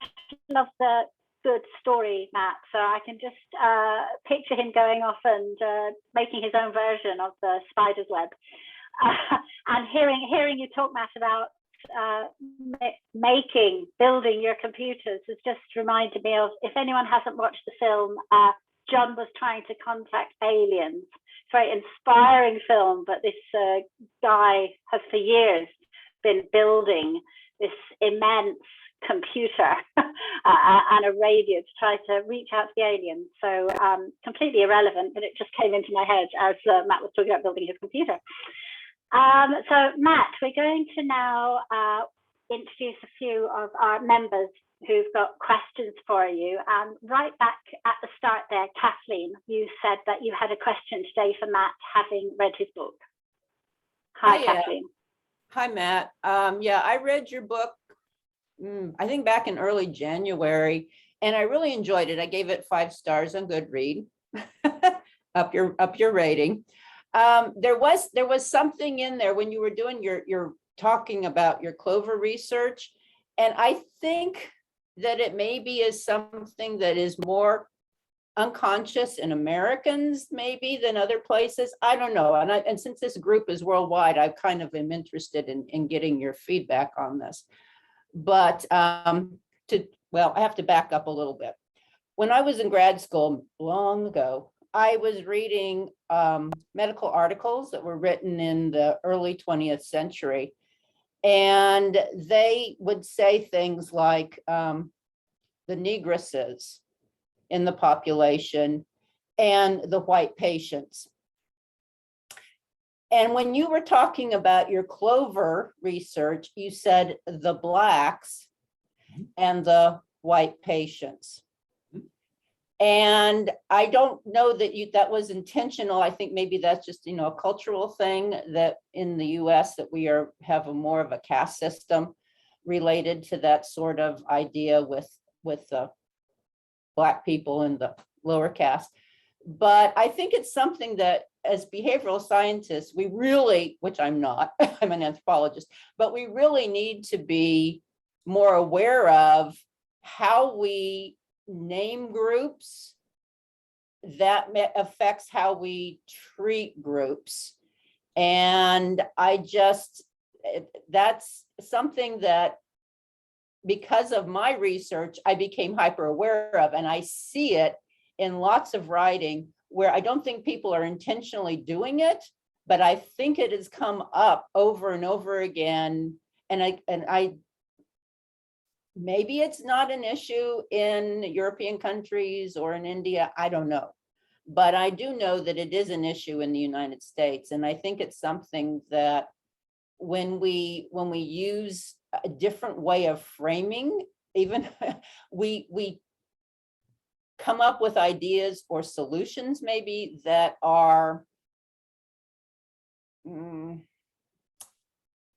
loves the good story, Matt. So I can just picture him going off and making his own version of the spider's web. And hearing you talk, Matt, about building your computers has just reminded me of, if anyone hasn't watched the film, John was trying to contact aliens. It's a very inspiring film, but this guy has for years been building this immense computer and a radio to try to reach out to the aliens. So completely irrelevant, but it just came into my head as Matt was talking about building his computer. So Matt, we're going to now introduce a few of our members who've got questions for you. Right back at the start there, Kathleen, you said that you had a question today for Matt, having read his book. Hi, Kathleen. Hi, Matt. Yeah, I read your book, I think back in early January, and I really enjoyed it. I gave it 5 stars on Goodread, up your rating. There was something in there when you were doing your talking about your clover research, and I think that it maybe is something that is more unconscious in Americans maybe than other places. I don't know. And since this group is worldwide, I kind of am interested in getting your feedback on this. But I have to back up a little bit. When I was in grad school long ago, I was reading medical articles that were written in the early 20th century. And they would say things like the negresses in the population and the white patients. And when you were talking about your clover research, you said the blacks and the white patients. And I don't know that that was intentional. I think maybe that's just, a cultural thing that in the US that we have a more of a caste system related to that sort of idea with the Black people in the lower caste. But I think it's something that as behavioral scientists, we really, which I'm not, I'm an anthropologist, but we really need to be more aware of how we name groups that affects how we treat groups. And that's something that, because of my research, I became hyper aware of, and I see it in lots of writing where I don't think people are intentionally doing it, but I think it has come up over and over again. And I maybe it's not an issue in European countries or in India, I don't know. But I do know that it is an issue in the United States. And I think it's something that when we use a different way of framing, even we come up with ideas or solutions maybe that are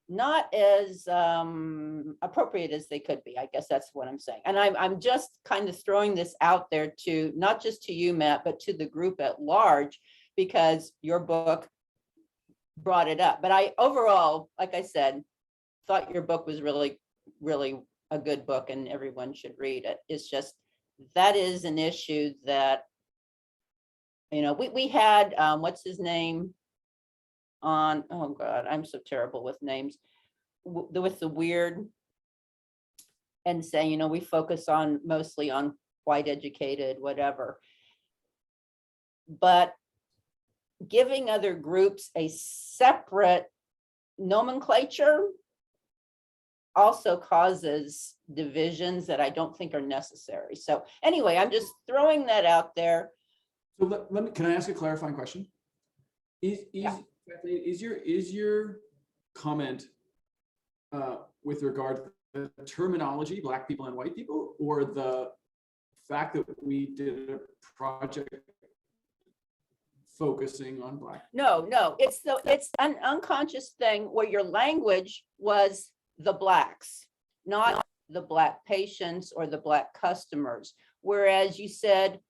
not as appropriate as they could be. I guess that's what I'm saying. And I'm just kind of throwing this out there to not just to you, Matt, but to the group at large, because your book brought it up. But I overall, like I said, thought your book was really, really a good book and everyone should read it. It's just, that is an issue that, we had, what's his name on, oh God, I'm so terrible with names, with the weird, and saying, we focus on mostly on white educated, whatever. But giving other groups a separate nomenclature also causes divisions that I don't think are necessary. So anyway, I'm just throwing that out there. So can I ask a clarifying question? Is your comment with regard to the terminology, Black people and white people, or the fact that we did a project focusing on Black? No, it's an unconscious thing where your language was the Blacks, not the Black patients or the Black customers. Whereas you said,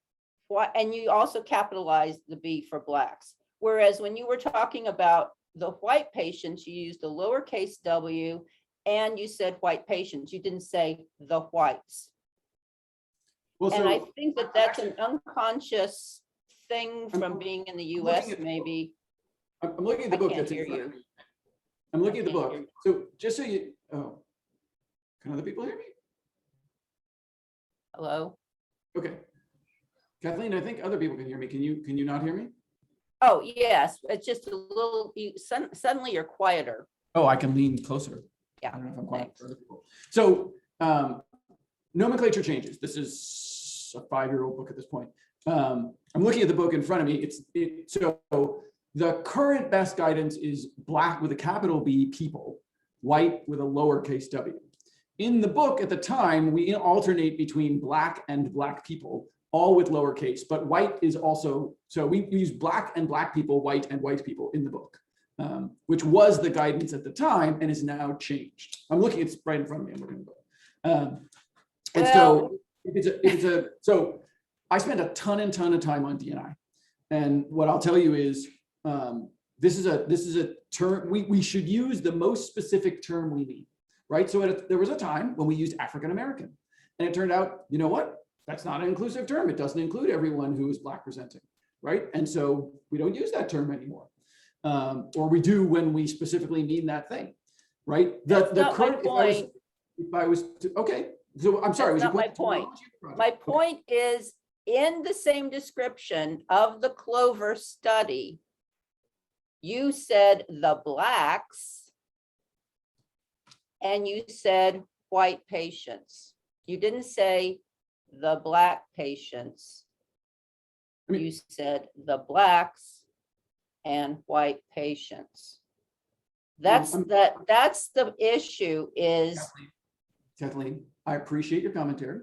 and you also capitalized the B for Blacks. Whereas when you were talking about the white patients, you used the lowercase w and you said white patients. You didn't say the whites. Well, and I think that that's an unconscious thing from being in the US, maybe. I'm looking at the book. I can't hear you. I'm looking at the book. So just so you, can other people hear me? Hello? Okay. Kathleen, I think other people can hear me. Can you not hear me? Oh, yes. It's just a little, suddenly you're quieter. Oh, I can lean closer. Yeah. I don't know if I'm quiet for other people. So nomenclature changes. This is a 5-year-old book at this point. I'm looking at the book in front of me. So the current best guidance is Black with a capital B people, white with a lowercase w. In the book at the time, we alternate between Black and Black people, all with lowercase, but white is also, so we use Black and Black people, white and white people in the book, which was the guidance at the time and is now changed. I'm looking, it's right in front of me, I'm looking at the book. And so so I spent a ton of time on D&I. And what I'll tell you is, this is a term, we should use the most specific term we need, right? So there was a time when we used African American, and it turned out, you know what? That's not an inclusive term. It doesn't include everyone who is Black presenting, right? And so we don't use that term anymore. Or we do when we specifically mean that thing, right? The current, if I was to, okay, so I'm sorry. That's not my point. My point is, in the same description of the Clover study, you said the Blacks and you said white patients. You didn't say the Black patients. You said the Blacks and white patients. That's the issue is. Kathleen, I appreciate your commentary.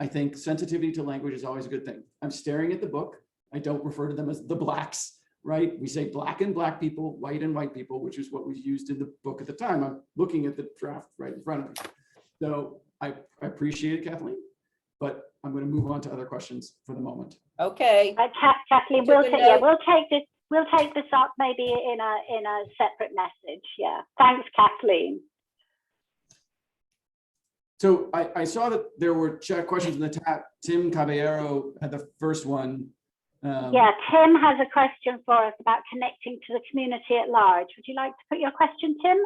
I think sensitivity to language is always a good thing. I'm staring at the book. I don't refer to them as the Blacks, right? We say Black and Black people, white and white people, which is what was used in the book at the time. I'm looking at the draft right in front of me. So I appreciate it, Kathleen, but I'm going to move on to other questions for the moment. Okay. Kathleen, we'll take this up maybe in a separate message. Yeah. Thanks, Kathleen. So I saw that there were chat questions in the chat. Tim Caballero had the first one. Yeah, Tim has a question for us about connecting to the community at large. Would you like to put your question, Tim?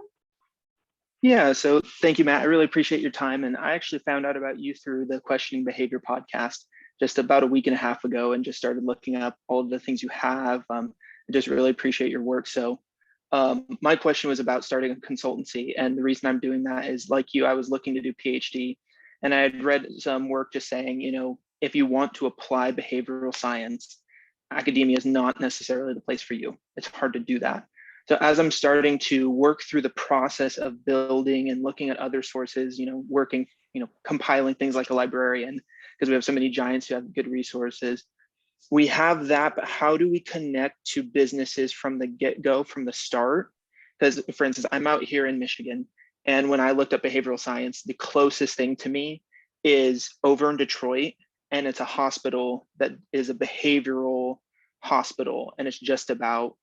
Yeah, so thank you, Matt. I really appreciate your time. And I actually found out about you through the Questioning Behavior podcast just about a week and a half ago, and just started looking up all of the things you have. I just really appreciate your work. So my question was about starting a consultancy. And the reason I'm doing that is, like you, I was looking to do PhD, and I had read some work just saying, you know, if you want to apply behavioral science, academia is not necessarily the place for you. It's hard to do that. So as I'm starting to work through the process of building and looking at other sources, you know, working, you know, compiling things like a librarian, because we have so many giants who have good resources. We have that, but how do we connect to businesses from the get-go, from the start? Because, for instance, I'm out here in Michigan, and when I looked up behavioral science, the closest thing to me is over in Detroit, and it's a hospital that is a behavioral hospital, and it's just about,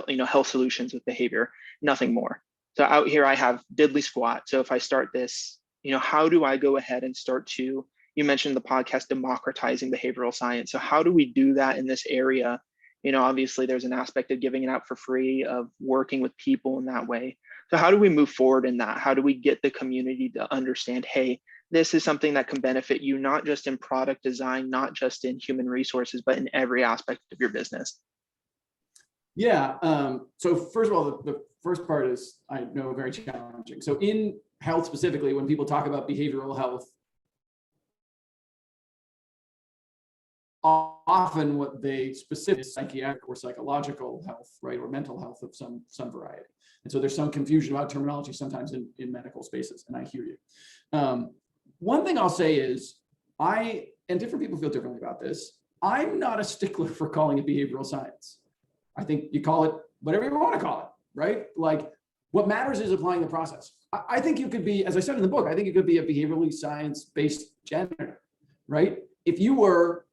you know, health solutions with behavior, nothing more. So out here I have diddly squat. So if I start this, you know, how do I go ahead and start to, you mentioned the podcast, democratizing behavioral science. So how do we do that in this area? You know, obviously there's an aspect of giving it out for free, of working with people in that way. So how do we move forward in that? How do we get the community to understand, hey, this is something that can benefit you, not just in product design, not just in human resources, but in every aspect of your business? Yeah, so first of all, the first part is, I know, very challenging. So in health specifically, when people talk about behavioral health, often what they specifically is psychiatric or psychological health, right, or mental health of some variety. And so there's some confusion about terminology sometimes in medical spaces, and I hear you. One thing I'll say is, and different people feel differently about this, I'm not a stickler for calling it behavioral science. I think you call it whatever you want to call it, right? Like, what matters is applying the process. I think you could be, as I said in the book, I think you could be a behaviorally science-based janitor, right? If you were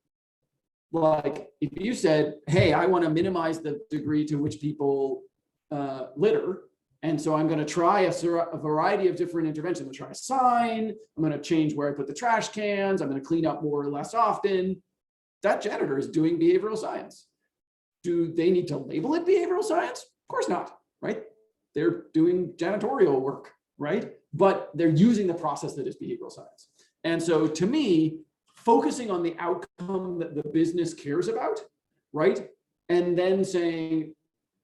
like, if you said, hey, I want to minimize the degree to which people litter, and so I'm going to try a variety of different interventions. I'm going to try a sign, I'm going to change where I put the trash cans, I'm going to clean up more or less often. That janitor is doing behavioral science. Do they need to label it behavioral science? Of course not, right? They're doing janitorial work, right? But they're using the process that is behavioral science. And so to me, focusing on the outcome that the business cares about, right? And then saying,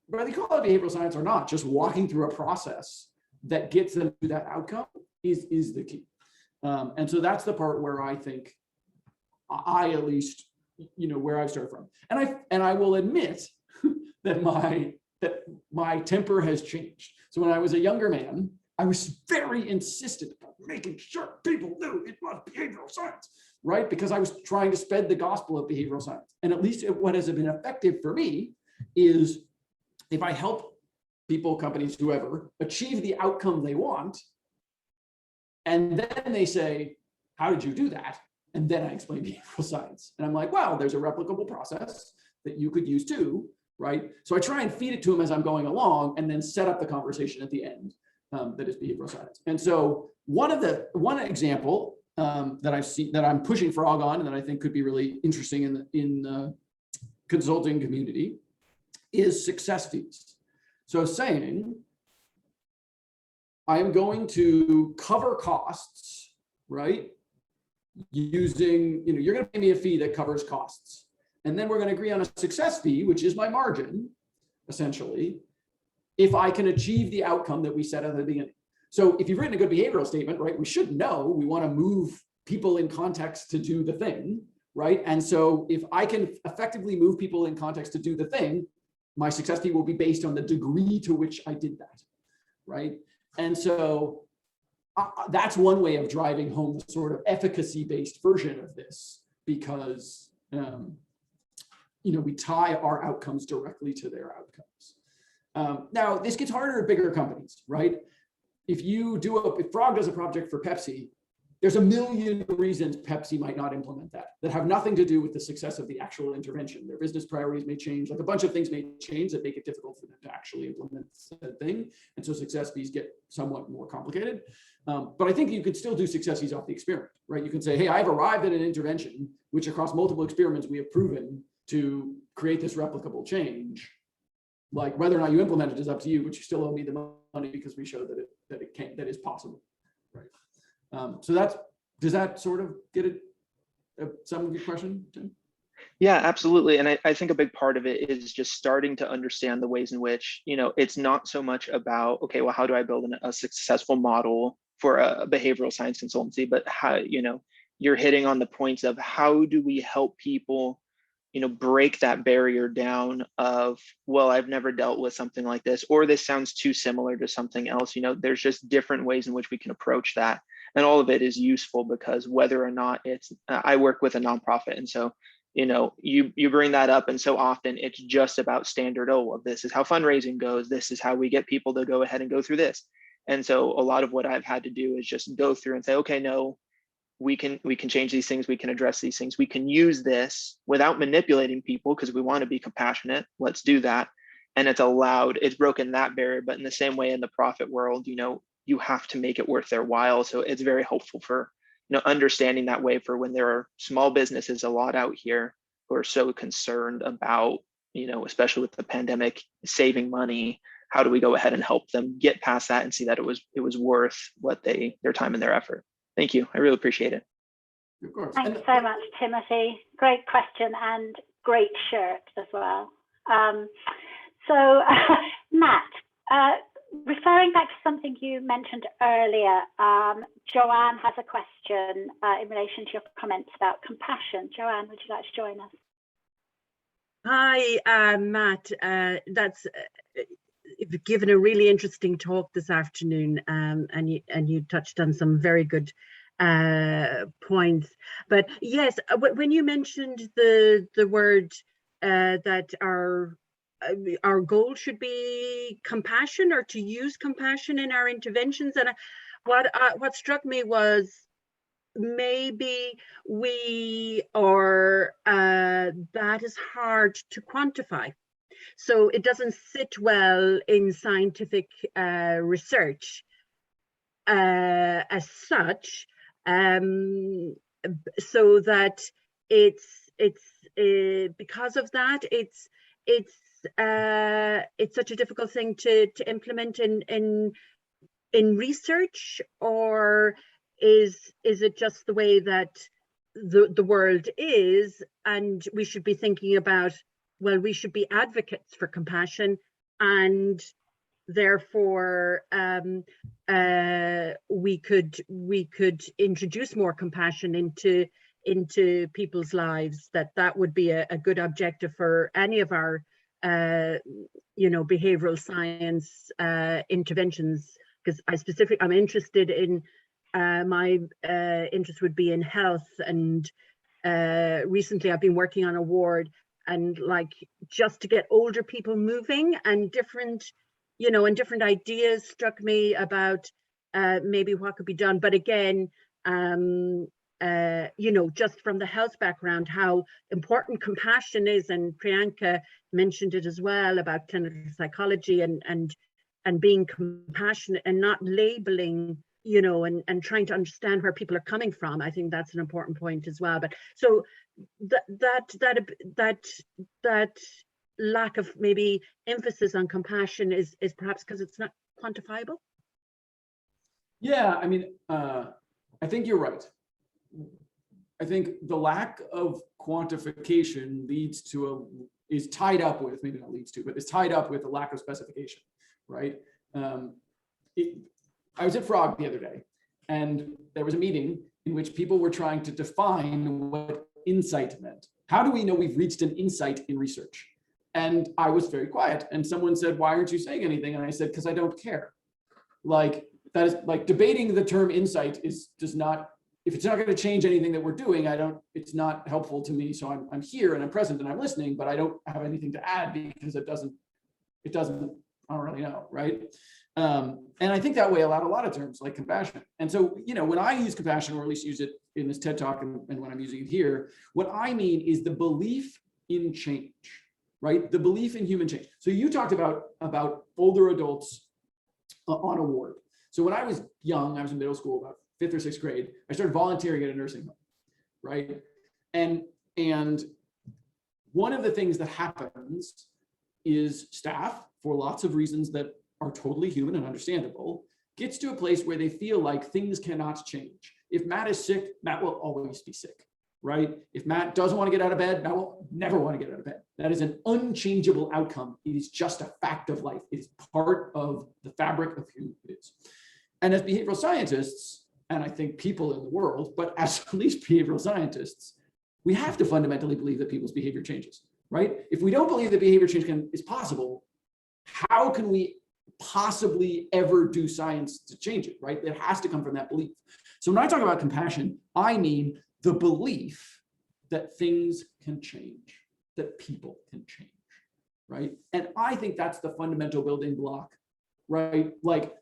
whether you call it behavioral science or not, just walking through a process that gets them to that outcome is the key. And so that's the part where I think I at least, where I started from. And I will admit that my temper has changed. So when I was a younger man, I was very insistent about making sure people knew it was behavioral science, right? Because I was trying to spread the gospel of behavioral science. And at least what has been effective for me is if I help people, companies, whoever, achieve the outcome they want, and then they say, how did you do that? And then I explain behavioral science. And I'm like, well, there's a replicable process that you could use too, right? So I try and feed it to them as I'm going along and then set up the conversation at the end that is behavioral science. And so one example that I've seen that I'm pushing frog on and that I think could be really interesting in the consulting community is success fees. So saying, I am going to cover costs, right? Using, you're going to pay me a fee that covers costs. And then we're going to agree on a success fee, which is my margin, essentially, if I can achieve the outcome that we set at the beginning. So if you've written a good behavioral statement, right, we should know we want to move people in context to do the thing, right? And so if I can effectively move people in context to do the thing, my success fee will be based on the degree to which I did that, right? And so that's one way of driving home the sort of efficacy-based version of this, because we tie our outcomes directly to their outcomes. Now, this gets harder at bigger companies, right? If Frog does a project for Pepsi, there's a million reasons Pepsi might not implement that have nothing to do with the success of the actual intervention. Their business priorities may change, like a bunch of things may change that make it difficult for them to actually implement said thing. And so success fees get somewhat more complicated. But I think you could still do success fees off the experiment, right? You can say, hey, I've arrived at an intervention, which across multiple experiments, we have proven to create this replicable change. Like whether or not you implement it is up to you, but you still owe me the money because we showed that is possible, right? So does that sort of get it? Some of your question, Tim? Yeah, absolutely. And I think a big part of it is just starting to understand the ways in which, it's not so much about, okay, well, how do I build a successful model for a behavioral science consultancy, but how, you're hitting on the points of how do we help people, break that barrier down of, well, I've never dealt with something like this, or this sounds too similar to something else. There's just different ways in which we can approach that. And all of it is useful because whether or not it's, I work with a nonprofit. And so, you bring that up. And so often it's just about standard, oh, this is how fundraising goes. This is how we get people to go ahead and go through this. And so a lot of what I've had to do is just go through and say, okay, no, we can change these things. We can address these things. We can use this without manipulating people because we want to be compassionate. Let's do that. And it's broken that barrier. But in the same way in the profit world, you have to make it worth their while. So it's very helpful for, understanding that way for when there are small businesses a lot out here who are so concerned about, especially with the pandemic, saving money. How do we go ahead and help them get past that and see that it was worth what their time and their effort? Thank you. I really appreciate it. Of course. Thanks so much, Timothy. Great question and great shirt as well. So Matt, referring back to something you mentioned earlier, Joanne has a question in relation to your comments about compassion. Joanne, would you like to join us? Hi, Matt. You've given a really interesting talk this afternoon, and you touched on some very good points. But yes, when you mentioned the word that our goal should be compassion, or to use compassion in our interventions, and what struck me was maybe that is hard to quantify. So it doesn't sit well in scientific research as such, so that it's because of that it's such a difficult thing to implement in research, or is it just the way that the world is, and we should be thinking about, well, we should be advocates for compassion, and therefore we could introduce more compassion into people's lives, that would be a good objective for any of our behavioral science interventions. Because I'm interested in my interest would be in health, and recently I've been working on a ward, and like just to get older people moving, and different ideas struck me about maybe what could be done. But again, just from the health background, how important compassion is, and Priyanka mentioned it as well about clinical psychology and being compassionate and not labeling, and trying to understand where people are coming from. I think that's an important point as well. But so that lack of maybe emphasis on compassion is perhaps because it's not quantifiable. Yeah, I mean, I think you're right. I think the lack of quantification is tied up with a lack of specification, right? I was at Frog the other day, and there was a meeting in which people were trying to define what insight meant. How do we know we've reached an insight in research? And I was very quiet, and someone said, "Why aren't you saying anything?" And I said, "Because I don't care." Like, that is like debating the term insight does not, if it's not going to change anything that we're doing, it's not helpful to me. So I'm here and I'm present and I'm listening, but I don't have anything to add because it doesn't, I don't really know, right? And I think that way about a lot of terms like compassion. And so, when I use compassion, or at least use it in this TED Talk and when I'm using it here, what I mean is the belief in change, right? The belief in human change. So you talked about older adults on a ward. So when I was young, I was in middle school, about 5th or 6th grade, I started volunteering at a nursing home, right? And one of the things that happens is staff, for lots of reasons that are totally human and understandable, gets to a place where they feel like things cannot change. If Matt is sick, Matt will always be sick, right? If Matt doesn't want to get out of bed, Matt will never want to get out of bed. That is an unchangeable outcome. It is just a fact of life. It is part of the fabric of who it is. And as behavioral scientists, and I think people in the world, but as at least behavioral scientists, we have to fundamentally believe that people's behavior changes, right? If we don't believe that behavior change is possible, how can we possibly ever do science to change it, right? It has to come from that belief. So when I talk about compassion, I mean the belief that things can change, that people can change, right? And I think that's the fundamental building block, right? Like,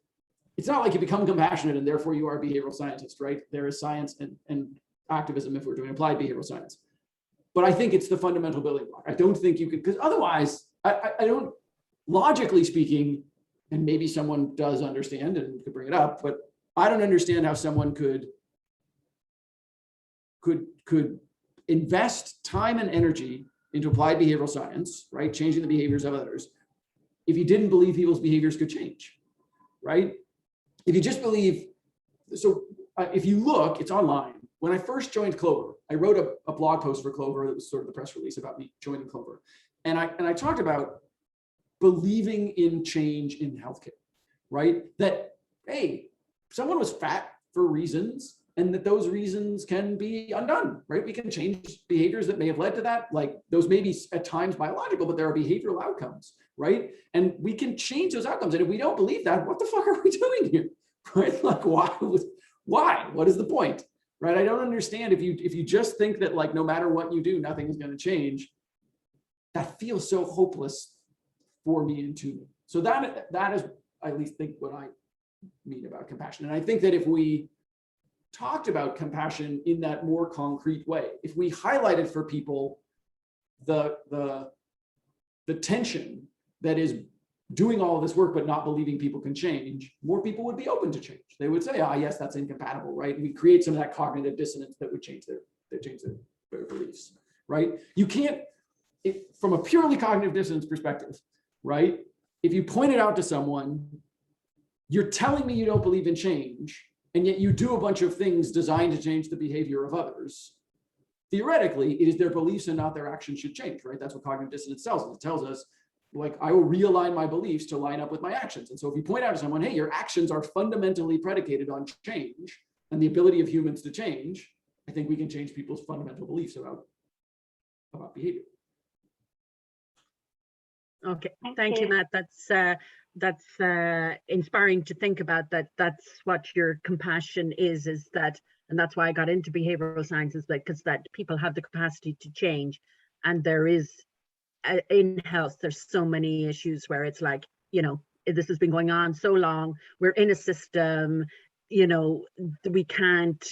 it's not like you become compassionate and therefore you are a behavioral scientist, right? There is science and activism if we're doing applied behavioral science. But I think it's the fundamental building block. I don't think you could, because otherwise, I don't, logically speaking, and maybe someone does understand and could bring it up, but I don't understand how someone could invest time and energy into applied behavioral science, right? Changing the behaviors of others, if you didn't believe people's behaviors could change, right? If you just believe, so if you look, it's online. When I first joined Clover, I wrote a blog post for Clover that was sort of the press release about me joining Clover. And I talked about believing in change in healthcare, right? That, hey, someone was fat for reasons, and that those reasons can be undone, right? We can change behaviors that may have led to that. Like, those may be at times biological, but there are behavioral outcomes, right? And we can change those outcomes. And if we don't believe that, what the fuck are we doing here, right? Like, why? What is the point, right? I don't understand if you just think that, like, no matter what you do, nothing is going to change. That feels so hopeless for me and to me. So that is, I at least think, what I mean about compassion. And I think that if we talked about compassion in that more concrete way, if we highlighted for people the tension that is doing all of this work but not believing people can change, more people would be open to change. They would say, yes, that's incompatible, right? And we create some of that cognitive dissonance that would change their beliefs, right? You can't, from a purely cognitive dissonance perspective, right? If you point it out to someone, you're telling me you don't believe in change, and yet you do a bunch of things designed to change the behavior of others. Theoretically, it is their beliefs and not their actions should change, right? That's what cognitive dissonance tells us. It tells us like I will realign my beliefs to line up with my actions. And so if you point out to someone, hey, your actions are fundamentally predicated on change and the ability of humans to change, I think we can change people's fundamental beliefs about behavior. Okay, thank you, Matt. That's inspiring to think about. That's what your compassion is that, and that's why I got into behavioral sciences, because that people have the capacity to change, and there is in health, there's so many issues where it's like, you know, this has been going on so long, we're in a system, you know, we can't,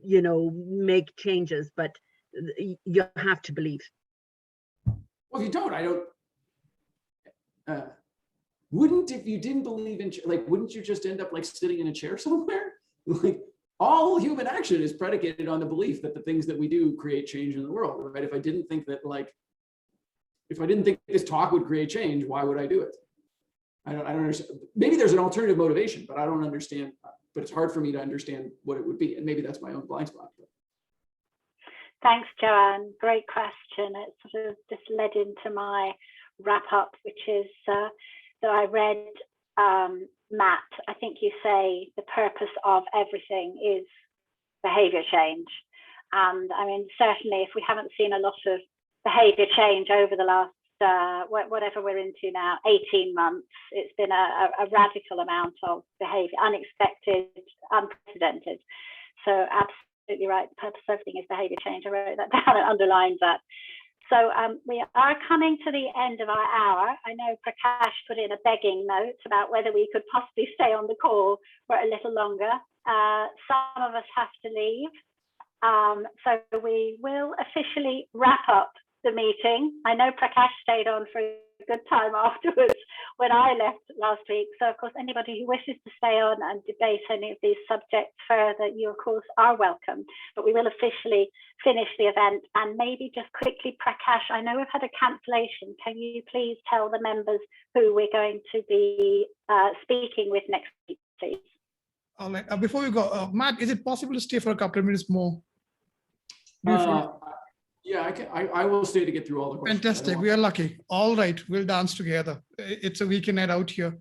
you know, make changes, but you have to believe. Well, if you don't, wouldn't, if you didn't believe in, like, wouldn't you just end up like sitting in a chair somewhere? Like, all human action is predicated on the belief that the things that we do create change in the world, right? If I didn't think that, like, if I didn't think this talk would create change, why would I do it? I don't understand. Maybe there's an alternative motivation, but I don't understand, but it's hard for me to understand what it would be. And maybe that's my own blind spot. Thanks, Joanne. Great question. It sort of just led into my wrap up, which is that I read, Matt, I think you say the purpose of everything is behavior change. And I mean, certainly if we haven't seen a lot of behavior change over the last, whatever we're into now, 18 months, it's been a radical amount of behavior, unexpected, unprecedented. So absolutely right, the purpose of everything is behavior change. I wrote that down and underlined that. So we are coming to the end of our hour. I know Prakash put in a begging note about whether we could possibly stay on the call for a little longer. Some of us have to leave. So we will officially wrap up the meeting. I know Prakash stayed on for a good time afterwards when I left last week. So of course, anybody who wishes to stay on and debate any of these subjects further, you of course are welcome. But we will officially finish the event. And maybe just quickly, Prakash, I know we've had a cancellation. Can you please tell the members who we're going to be speaking with next week, please? All right. Before we go, Matt, is it possible to stay for a couple of minutes more? Yeah, I will stay to get through all the questions. Fantastic. We are lucky. All right. We'll dance together. It's a weekend night out here.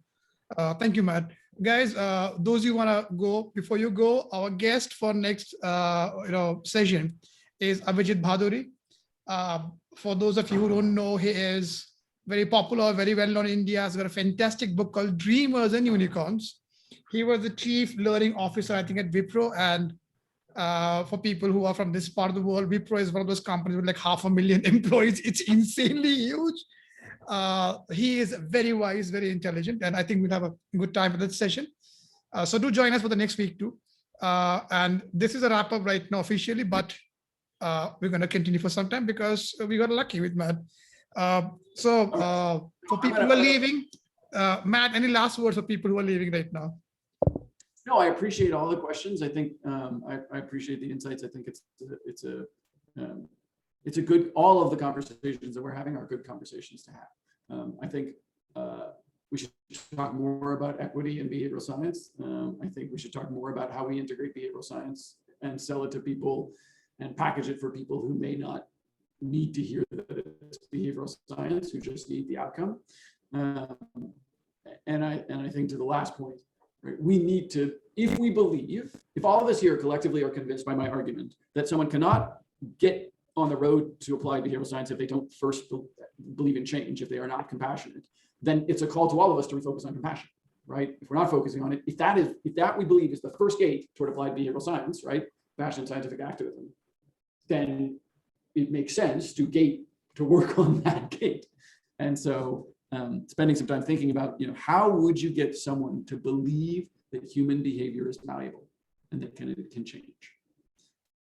Thank you, Matt. Guys, those you want to go, before you go, our guest for next session is Abhijit Bhaduri. For those of you who don't know, he is very popular, very well known in India. He's got a fantastic book called Dreamers and Unicorns. He was the chief learning officer, I think, at Wipro. And for people who are from this part of the world, Wipro is one of those companies with like 500,000 employees. It's insanely huge. He is very wise, very intelligent, and I think we'll have a good time for that session. So do join us for the next week too. And this is a wrap up right now officially, but we're going to continue for some time because we got lucky with Matt. So for people who are leaving, Matt, any last words for people who are leaving right now? No, I appreciate all the questions. I think I appreciate the insights. I think it's a good, all of the conversations that we're having are good conversations to have. I think we should talk more about equity in behavioral science. I think we should talk more about how we integrate behavioral science and sell it to people and package it for people who may not need to hear that it's behavioral science, who just need the outcome. And I think to the last point, right, we need to, if we believe, if all of us here collectively are convinced by my argument that someone cannot get on the road to apply behavioral science if they don't first believe in change, if they are not compassionate, then it's a call to all of us to refocus on compassion, right? If we're not focusing on it, if that we believe is the first gate toward applied behavioral science, right, compassion, scientific activism, then it makes sense to work on that gate. And so spending some time thinking about, how would you get someone to believe that human behavior is malleable and that it can change?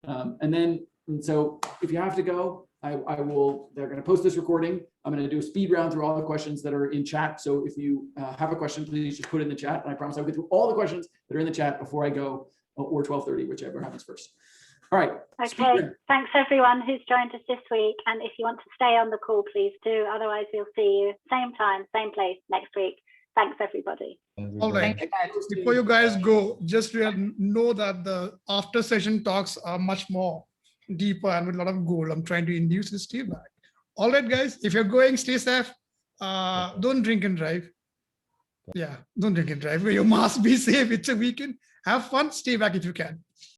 And so if you have to go, they're going to post this recording. I'm going to do a speed round through all the questions that are in chat. So if you have a question, please just put it in the chat. And I promise I'll get through all the questions that are in the chat before I go, or 12:30, whichever happens first. All right. Okay. Thanks everyone who's joined us this week. And if you want to stay on the call, please do. Otherwise, we'll see you same time, same place next week. Thanks, everybody. All right. Before you guys go, just know that the after session talks are much more deeper and with a lot of gold. I'm trying to induce this to you back. All right, guys, if you're going, stay safe. Don't drink and drive. Yeah, don't drink and drive. Wear your mask, be safe. It's a weekend. Have fun. Stay back if you can.